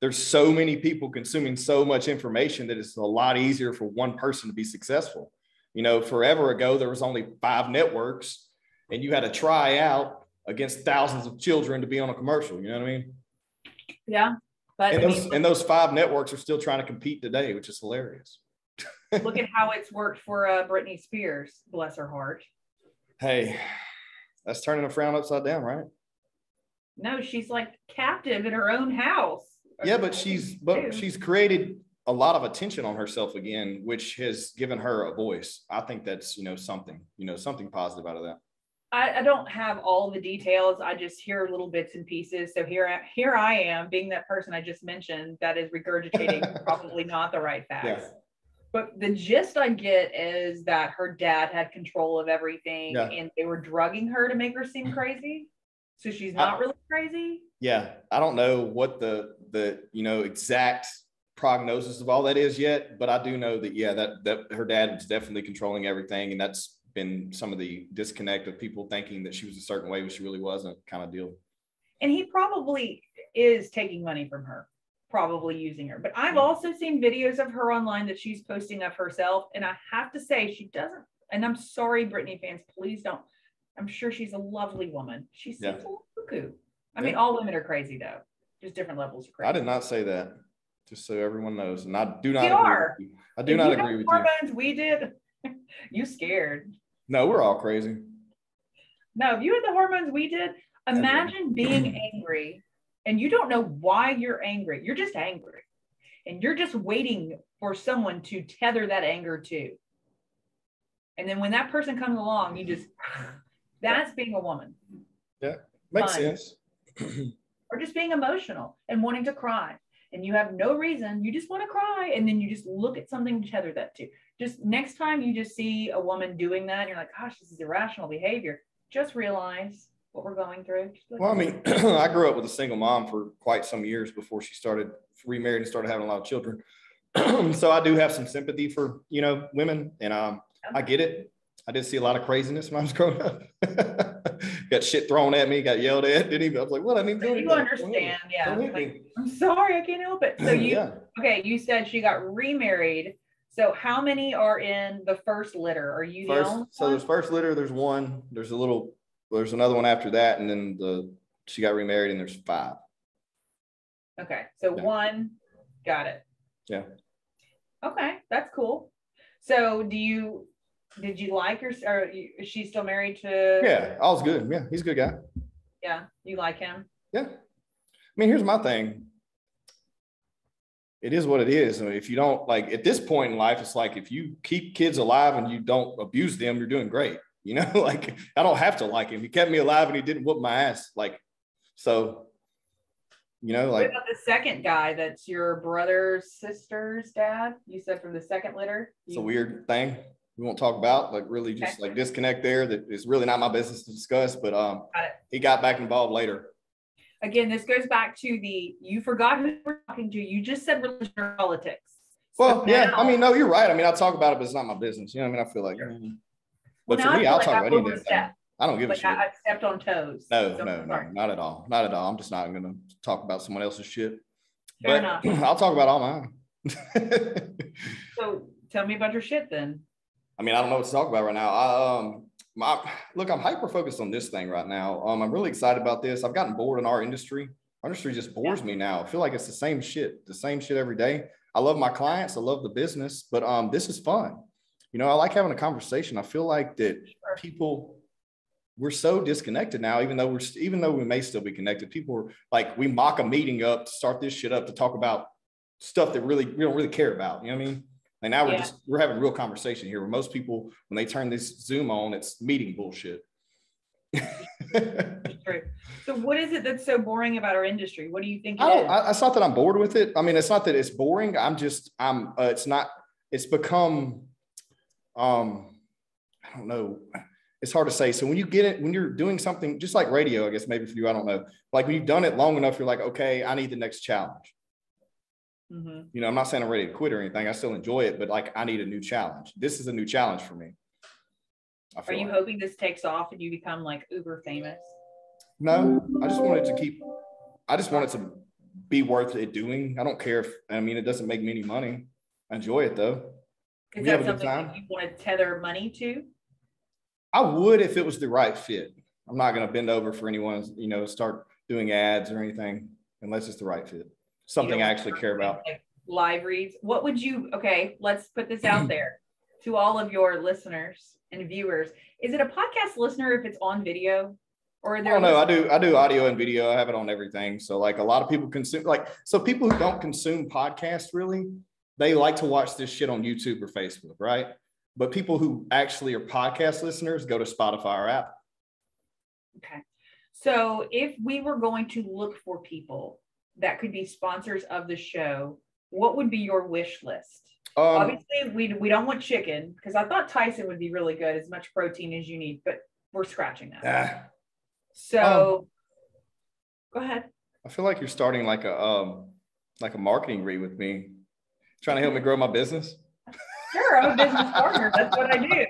there's so many people consuming so much information that it's a lot easier for one person to be successful. Forever ago, there was only 5 networks and you had to try out against thousands of children to be on a commercial. You know what I mean? Yeah. But and those 5 networks are still trying to compete today, which is hilarious. Look at how it's worked for Britney Spears, bless her heart. Hey, that's turning a frown upside down, right? No, she's like captive in her own house. Yeah, but she's created a lot of attention on herself again, which has given her a voice. I think that's, something positive out of that. I don't have all the details. I just hear little bits and pieces. So here I am being that person I just mentioned that is regurgitating probably not the right facts. Yeah. But the gist I get is that her dad had control of everything and they were drugging her to make her seem crazy. So she's not really crazy. Yeah. I don't know what the exact prognosis of all that is yet, but I do know that, that her dad was definitely controlling everything. And that's been some of the disconnect of people thinking that she was a certain way when she really wasn't, kind of deal. And he probably is taking money from her, probably using her. But I've also seen videos of her online that she's posting of herself. And I have to say, she doesn't, and I'm sorry, Britney fans, please don't. I'm sure she's a lovely woman. She seems a little cuckoo. I mean, all women are crazy though. Just different levels of crazy. I did not say that, just so everyone knows. And I do not agree with you. I do not agree with you. Hormones we did, you scared. No, we're all crazy. No, if you had the hormones we did, imagine being angry and you don't know why you're angry. You're just angry. And you're just waiting for someone to tether that anger to. And then when that person comes along, you just, that's being a woman. Yeah, makes sense. Or just being emotional and wanting to cry. And you have no reason, you just want to cry. And then you just look at something to tether that to. Just next time you just see a woman doing that, and you're like, gosh, this is irrational behavior. Just realize what we're going through. Like, well, I mean, I grew up with a single mom for quite some years before she started remarried and started having a lot of children. So I do have some sympathy for, women, and I get it. I did see a lot of craziness when I was growing up. Got shit thrown at me, got yelled at. Didn't even. I was like, "What? I didn't do anything." You understand? Yeah. Like, I'm sorry, I can't help it. So okay? You said she got remarried. So how many are in the first litter? Are you the only one? So there's first litter. There's one. There's another one after that, and then she got remarried, and there's 5. Okay, so 1, got it. Yeah. Okay, that's cool. So did you like her, or is she still married to? Yeah, all's good. Yeah, he's a good guy. Yeah, you like him? Yeah. I mean, here's my thing. It is what it is. I mean, if you don't, like, at this point in life, it's like if you keep kids alive and you don't abuse them, you're doing great. Like, I don't have to like him. He kept me alive and he didn't whoop my ass. Like, so, like. What about the second guy that's your brother's sister's dad? You said from the second litter? It's a weird thing we won't talk about, like, really just like disconnect there. That is really not my business to discuss, but he got back involved later. Again, this goes back to you forgot who we're talking to. You just said religion or politics. Well, I mean, no, you're right. I mean, I'll talk about it, but it's not my business. I mean, I feel like, but for me, I'll talk about anything. I don't give a shit. I stepped on toes. No, not at all. Not at all. I'm just not going to talk about someone else's shit. Fair enough. I'll talk about all mine. So tell me about your shit then. I mean, I don't know what to talk about right now. Look, I'm hyper focused on this thing right now. I'm really excited about this. I've gotten bored in our industry. Our industry just bores me now. I feel like it's the same shit every day. I love my clients. I love the business, but this is fun. I like having a conversation. I feel like that we're so disconnected now, even though we may still be connected. People are like, we mock a meeting up to start this shit up to talk about stuff that we don't really care about. You know what I mean? And now we're having real conversation here, where most people, when they turn this Zoom on, it's meeting bullshit. True. So what is it that's so boring about our industry? What do you think it's not that I'm bored with it. I mean, it's not that it's boring. It's become, I don't know. It's hard to say. So when you get it, when you're doing something just like radio, I guess maybe for you, I don't know. Like when you've done it long enough, you're like, okay, I need the next challenge. Mm-hmm. I'm not saying I'm ready to quit or anything. I still enjoy it, but like, I need a new challenge. This is a new challenge for me. Are you hoping this takes off and you become like uber famous? No, I just want it to be worth it doing. I don't care it doesn't make me any money. I enjoy it though. Is that something that you want to tether money to? I would if it was the right fit. I'm not going to bend over for anyone, start doing ads or anything unless it's the right fit. Something I actually care about. Like live reads. What would you, let's put this out there to all of your listeners and viewers. Is it a podcast listener if it's on video? Or are there I do audio and video. I have it on everything. So like a lot of people consume, so people who don't consume podcasts really, they like to watch this shit on YouTube or Facebook, right? But people who actually are podcast listeners go to Spotify or Apple. Okay. So if we were going to look for people that could be sponsors of the show, what would be your wish list? Obviously, we don't want chicken, because I thought Tyson would be really good, as much protein as you need, but we're scratching that. So go ahead. I feel like you're starting like a marketing read with me, trying to help me grow my business. Sure, I'm a business partner. That's what I do.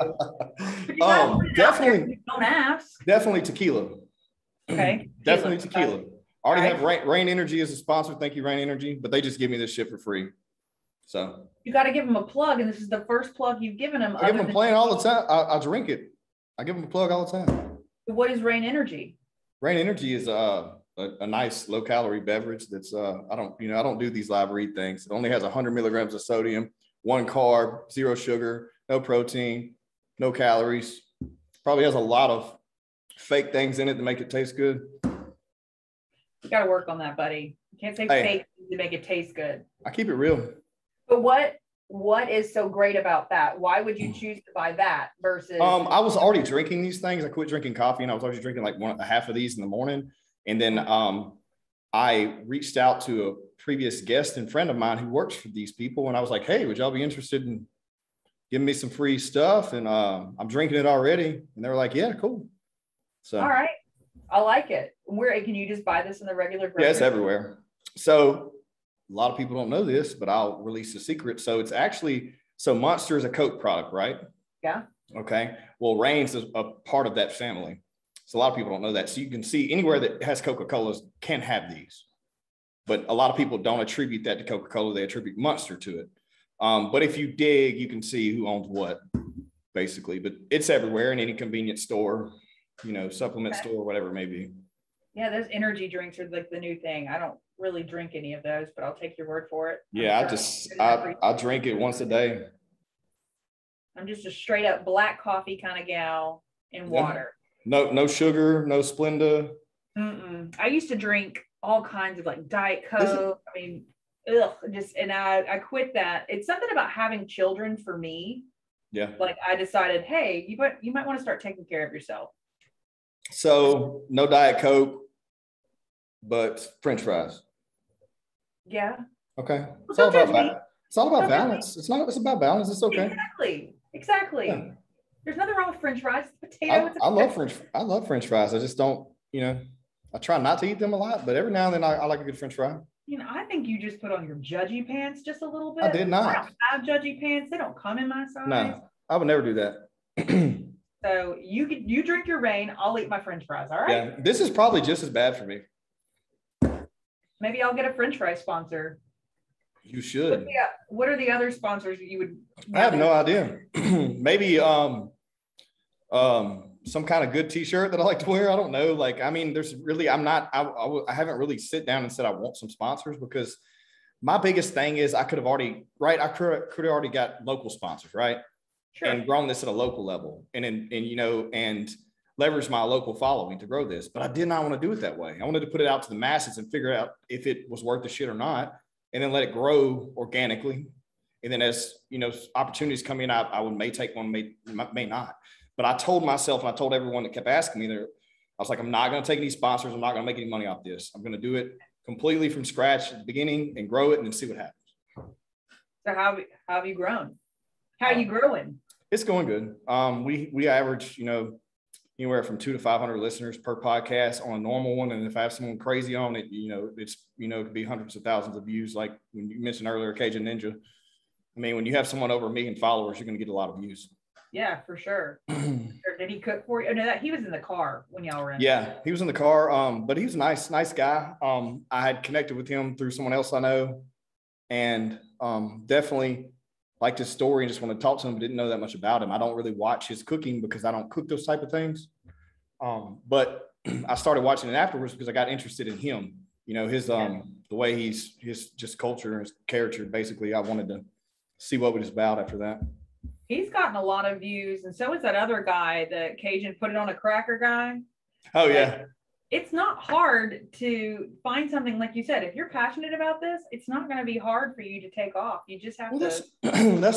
But you definitely don't ask. Definitely tequila. Okay. Definitely tequila. I already have Rain Energy as a sponsor. Thank you, Rain Energy. But they just give me this shit for free. So you got to give them a plug, and this is the first plug you've given them. I give them a plug all the time. I drink it. I give them a plug all the time. What is Rain Energy? Rain Energy is a nice low calorie beverage. That's I don't do these live read things. It only has 100 milligrams of sodium, 1 carb, 0 sugar, no protein, no calories. Probably has a lot of fake things in it to make it taste good. You got to work on that, buddy. You can't say fake to make it taste good. I keep it real. But what is so great about that? Why would you choose to buy that versus? I was already drinking these things. I quit drinking coffee, and I was already drinking like half of these in the morning. And then I reached out to a previous guest and friend of mine who works for these people, and I was like, "Hey, would y'all be interested in giving me some free stuff?" And I'm drinking it already, and they were like, "Yeah, cool." So all right, I like it. Where can you just buy this in the regular grocery? Yeah, it's everywhere. So a lot of people don't know this, but I'll release a secret. So it's actually, Monster is a Coke product, right? Yeah. Okay. Well, Reign's a part of that family. So a lot of people don't know that. So you can see anywhere that has Coca-Colas can have these, but a lot of people don't attribute that to Coca-Cola. They attribute Monster to it. But if you dig, you can see who owns what, basically. But it's everywhere in any convenience store, supplement store, whatever it may be. Yeah, those energy drinks are like the new thing. I don't really drink any of those, but I'll take your word for it. Yeah, I drink it once a day. I'm just a straight up black coffee kind of gal in water. No sugar, no Splenda. I used to drink all kinds of like Diet Coke. I mean, and I quit that. It's something about having children for me. Yeah. Like I decided, hey, you might want to start taking care of yourself. So no Diet Coke, but French fries. Yeah. Okay. It's all about balance. It's about balance. It's okay. Exactly. Yeah. There's nothing wrong with French fries. Potato. I love French fries. I just don't, I try not to eat them a lot, but every now and then I like a good French fry. I think you just put on your judgy pants just a little bit. I did not. I don't have judgy pants. They don't come in my size. No, I would never do that. So you drink your Reign. I'll eat my French fries. All right. Yeah, this is probably just as bad for me. Maybe I'll get a French fry sponsor. You should. What are the other sponsors you would? I have no idea. Maybe some kind of good T-shirt that I like to wear. I don't know. Like, I mean, there's really, I haven't really sit down and said I want some sponsors, because my biggest thing is I could have already got local sponsors, right? Sure. And grown this at a local level and leverage my local following to grow this. But I did not want to do it that way. I wanted to put it out to the masses and figure out if it was worth the shit or not, and then let it grow organically. And then as, opportunities come in, I may take one, may not. But I told myself, and I told everyone that kept asking me there, I was like, I'm not going to take any sponsors. I'm not going to make any money off this. I'm going to do it completely from scratch at the beginning and grow it and then see what happens. So how have you grown? How are you growing? It's going good. We average, anywhere from 200 to 500 listeners per podcast on a normal one. And if I have someone crazy on it, it could be hundreds of thousands of views. Like when you mentioned earlier, Cajun Ninja. I mean, when you have someone over 1 million followers, you're going to get a lot of views. Yeah, for sure. Did he cook for you? Oh, no, he was in the car when y'all were in. Yeah, he was in the car. But he was a nice guy. I had connected with him through someone else I know, and definitely liked his story and just want to talk to him, but didn't know that much about him. I don't really watch his cooking because I don't cook those type of things. But I started watching it afterwards because I got interested in him. His the way his just culture and his character. Basically, I wanted to see what it was about after that. He's gotten a lot of views, and so is that other guy, the Cajun put it on a cracker guy. Oh, yeah. It's not hard to find something, like you said, if you're passionate about this, it's not going to be hard for you to take off. You just have to. That's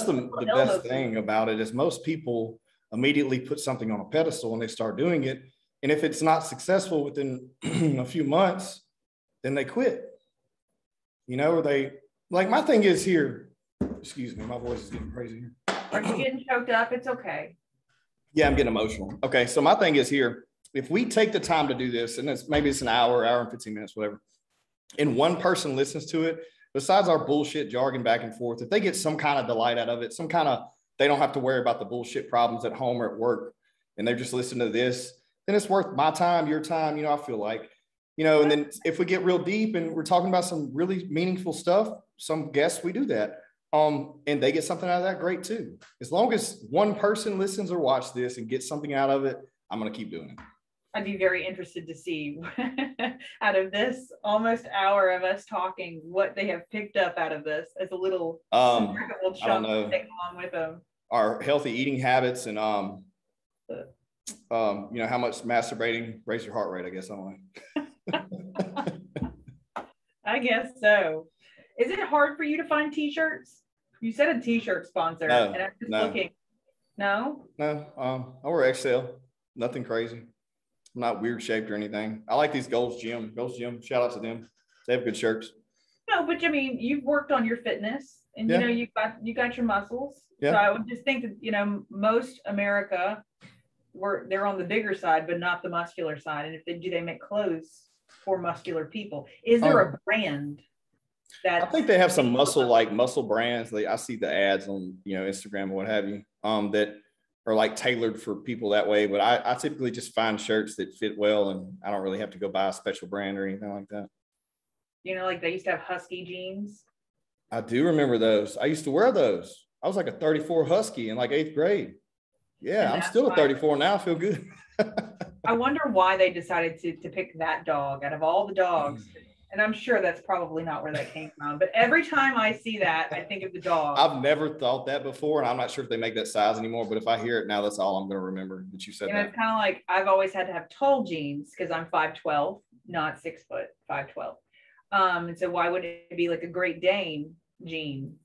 the best thing about it is most people immediately put something on a pedestal and they start doing it. And if it's not successful within a few months, then they quit, or they, like, my thing is here, excuse me, my voice is getting crazy here. Are you getting choked up? It's okay. Yeah, I'm getting emotional. Okay, so my thing is here, if we take the time to do this, and maybe it's an hour and 15 minutes, whatever, and one person listens to it, besides our bullshit jargon back and forth, if they get some kind of delight out of it, they don't have to worry about the bullshit problems at home or at work, and they're just listening to this, then it's worth my time, your time, I feel like, and then if we get real deep and we're talking about some really meaningful stuff, some guests, we do that. And they get something out of that, great too. As long as one person listens or watches this and gets something out of it, I'm going to keep doing it. I'd be very interested to see out of this almost hour of us talking, what they have picked up out of this as a little chunk to take along with them. Our healthy eating habits and how much masturbating raise your heart rate, I guess. I don't know. I guess so. Is it hard for you to find t-shirts? You said a t-shirt sponsor, and I'm just looking. No? No. I wear XL. Nothing crazy. I'm not weird shaped or anything. I like these Gold's Gym. Shout out to them. They have good shirts. No, but I mean, you've worked on your fitness, and you got your muscles. Yeah. So I would just think that most America, they're on the bigger side, but not the muscular side. And if they make clothes for muscular people? Is there a brand? I think they have some muscle brands. I see the ads on Instagram or what have you that are like tailored for people that way. But I typically just find shirts that fit well, and I don't really have to go buy a special brand or anything like that. Like they used to have Husky jeans. I do remember those. I used to wear those. I was like a 34 Husky in like 8th grade. Yeah, I'm still a 34 now. I feel good. I wonder why they decided to pick that dog out of all the dogs. And I'm sure that's probably not where that came from. But every time I see that, I think of the dog. I've never thought that before, and I'm not sure if they make that size anymore. But if I hear it now, that's all I'm going to remember that you said that. It's kind of like I've always had to have tall jeans because I'm 5'12", not 6 foot, 5'12". And so why would it be like a Great Dane jean?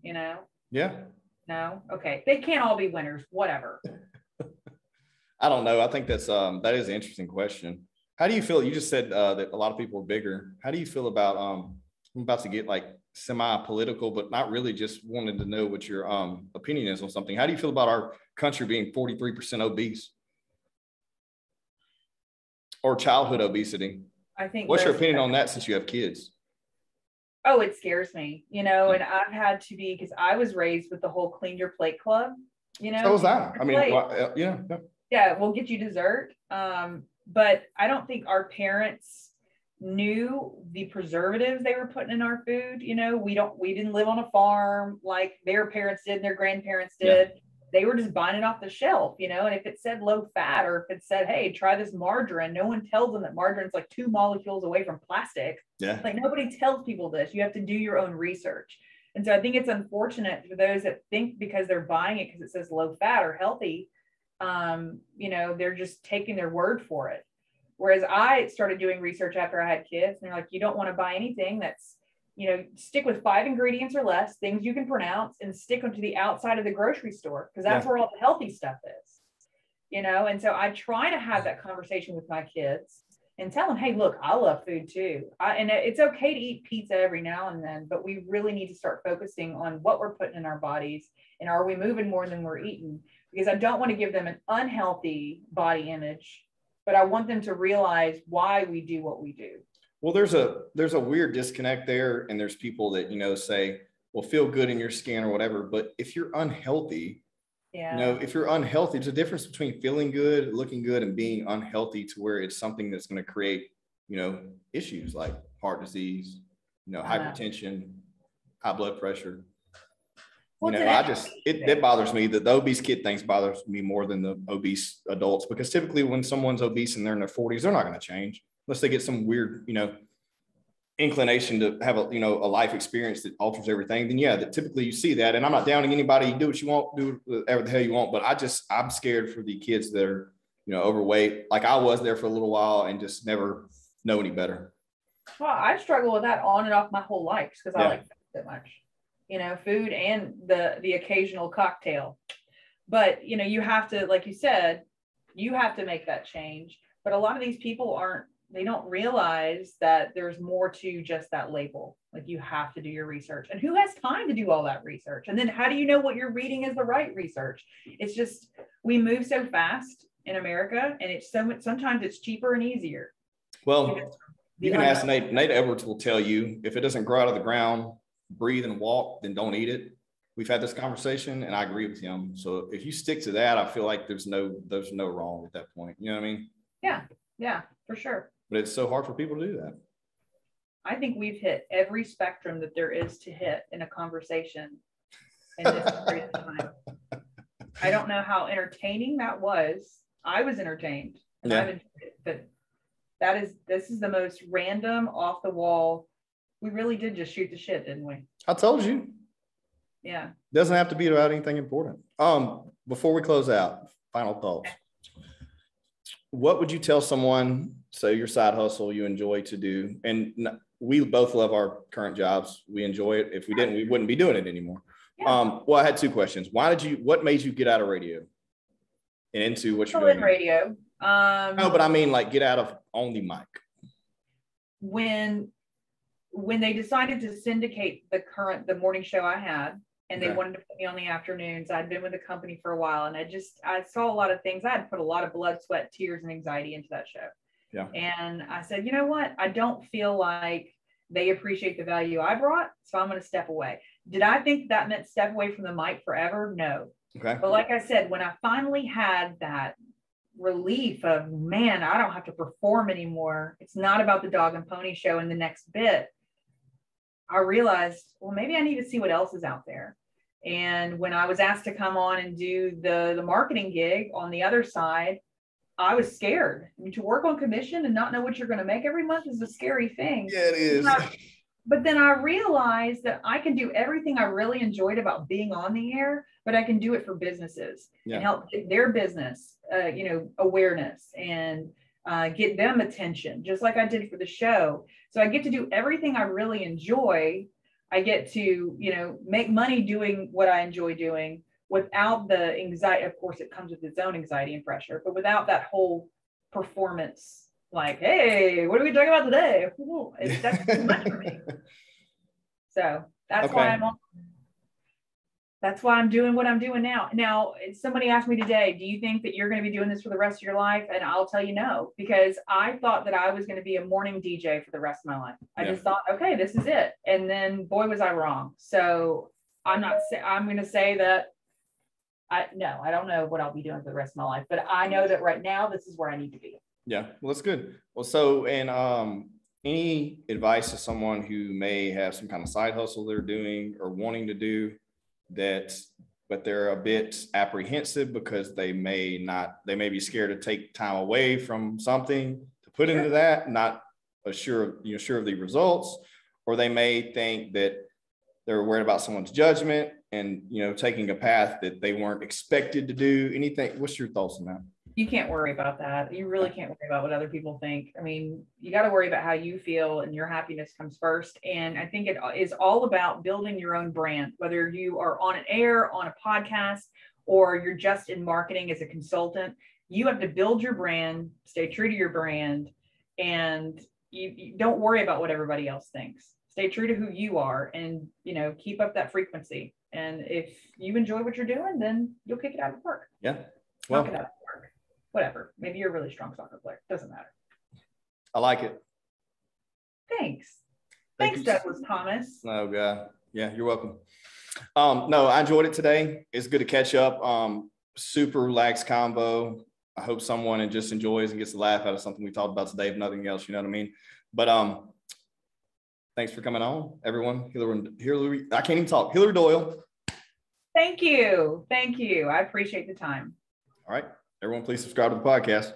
Yeah. No. Okay. They can't all be winners. Whatever. I don't know. I think that is an interesting question. How do you feel? You just said that a lot of people are bigger. How do you feel about, I'm about to get like semi-political, but not really, just wanted to know what your opinion is on something. How do you feel about our country being 43% obese? Or childhood obesity? I think. What's your opinion on that since you have kids? Oh, it scares me, and I've had to be, because I was raised with the whole clean your plate club, So was that. I mean, yeah, we'll get you dessert. But I don't think our parents knew the preservatives they were putting in our food. We didn't live on a farm like their parents did and their grandparents did. Yeah. They were just buying it off the shelf, and if it said low fat, or if it said, hey, try this margarine, no one tells them that margarine's like 2 molecules away from plastic. Yeah. Like nobody tells people this. You have to do your own research. And so I think it's unfortunate for those that think because they're buying it because it says low fat or healthy, they're just taking their word for it. Whereas I started doing research after I had kids, and they're like, you don't want to buy anything that's, stick with 5 ingredients or less, things you can pronounce, and stick them to the outside of the grocery store, because that's where all the healthy stuff is, And so I try to have that conversation with my kids and tell them, hey, look, I love food too. And it's okay to eat pizza every now and then, but we really need to start focusing on what we're putting in our bodies, and are we moving more than we're eating? Because I don't want to give them an unhealthy body image, but I want them to realize why we do what we do. Well, there's a weird disconnect there. And there's people that, say, well, feel good in your skin or whatever. But if you're unhealthy, if you're unhealthy, there's a difference between feeling good, looking good, and being unhealthy to where it's something that's going to create, issues like heart disease, hypertension, high blood pressure. Well, it bothers me that the obese kid things bothers me more than the obese adults, because typically when someone's obese and they're in their 40s, they're not going to change unless they get some weird, inclination to have a life experience that alters everything. Then that typically you see that. And I'm not downing anybody. You do what you want, do whatever the hell you want. But I'm scared for the kids that are, overweight. Like I was there for a little while and just never know any better. Well, I struggle with that on and off my whole life because I like food so much. Food and the occasional cocktail. But, you have to, like you said, you have to make that change. But a lot of these people they don't realize that there's more to just that label. Like, you have to do your research, and who has time to do all that research? And then how do you know what you're reading is the right research? It's just, we move so fast in America, and it's sometimes it's cheaper and easier. Well, you can ask Nate. Nate Edwards will tell you, if it doesn't grow out of the ground, breathe and walk, then don't eat it. We've had this conversation, and I agree with him. So if you stick to that, I feel like there's no wrong at that point. You know what I mean? Yeah, for sure. But it's so hard for people to do that. I think we've hit every spectrum that there is to hit in a conversation in this period of time. I don't know how entertaining that was. I was entertained. And I've enjoyed it, but this is the most random, off the wall. We really did just shoot the shit, didn't we? I told you. Yeah. Doesn't have to be about anything important. Before we close out, final thoughts. What would you tell someone, say your side hustle you enjoy to do, and we both love our current jobs. We enjoy it. If we didn't, we wouldn't be doing it anymore. Yeah. Well, I had two questions. What made you get out of radio and into what you're doing? In radio. No, but I mean, like, get out of on the mic. When they decided to syndicate the morning show I had, and they wanted to put me on the afternoons, I'd been with the company for a while, and I saw a lot of things. I had put a lot of blood, sweat, tears, and anxiety into that show. Yeah. And I said, you know what? I don't feel like they appreciate the value I brought, so I'm going to step away. Did I think that meant step away from the mic forever? No. Okay. But like I said, when I finally had that relief of, man, I don't have to perform anymore. It's not about the dog and pony show in the next bit. I realized, well, maybe I need to see what else is out there. And when I was asked to come on and do the marketing gig on the other side, I was scared. I mean, to work on commission and not know what you're going to make every month is a scary thing. Yeah, it is. But then I realized that I can do everything I really enjoyed about being on the air, but I can do it for businesses and help get their business, awareness and get them attention, just like I did for the show. So I get to do everything I really enjoy. I get to, make money doing what I enjoy doing without the anxiety. Of course, it comes with its own anxiety and pressure, but without that whole performance, like, hey, what are we talking about today? That's too much for me. So that's why I'm doing what I'm doing now. Now, somebody asked me today, do you think that you're going to be doing this for the rest of your life? And I'll tell you no, because I thought that I was going to be a morning DJ for the rest of my life. I just thought, okay, this is it. And then boy, was I wrong. So I'm going to say that I don't know what I'll be doing for the rest of my life, but I know that right now, this is where I need to be. Yeah, well, that's good. Well, so, and any advice to someone who may have some kind of side hustle they're doing or wanting to do but they're a bit apprehensive because they may be scared to take time away from something to put into that, not sure of the results, or they may think that they're worried about someone's judgment and, taking a path that they weren't expected to do. Anything? What's your thoughts on that? You can't worry about that. You really can't worry about what other people think. I mean, you got to worry about how you feel, and your happiness comes first. And I think it is all about building your own brand, whether you are on an air, on a podcast, or you're just in marketing as a consultant. You have to build your brand, stay true to your brand, and you don't worry about what everybody else thinks. Stay true to who you are, and, keep up that frequency. And if you enjoy what you're doing, then you'll kick it out of the park. Yeah. Well, knock it out of the park. Whatever. Maybe you're a really strong soccer player. Doesn't matter. I like it. Thanks. Thanks, Douglas Thomas. Oh, God. Yeah, you're welcome. No, I enjoyed it today. It's good to catch up. Super relaxed combo. I hope someone just enjoys and gets a laugh out of something we talked about today, if nothing else, you know what I mean? But thanks for coming on, everyone. Hillary, I can't even talk. Hillary Doyal. Thank you. I appreciate the time. All right. Everyone, please subscribe to the podcast.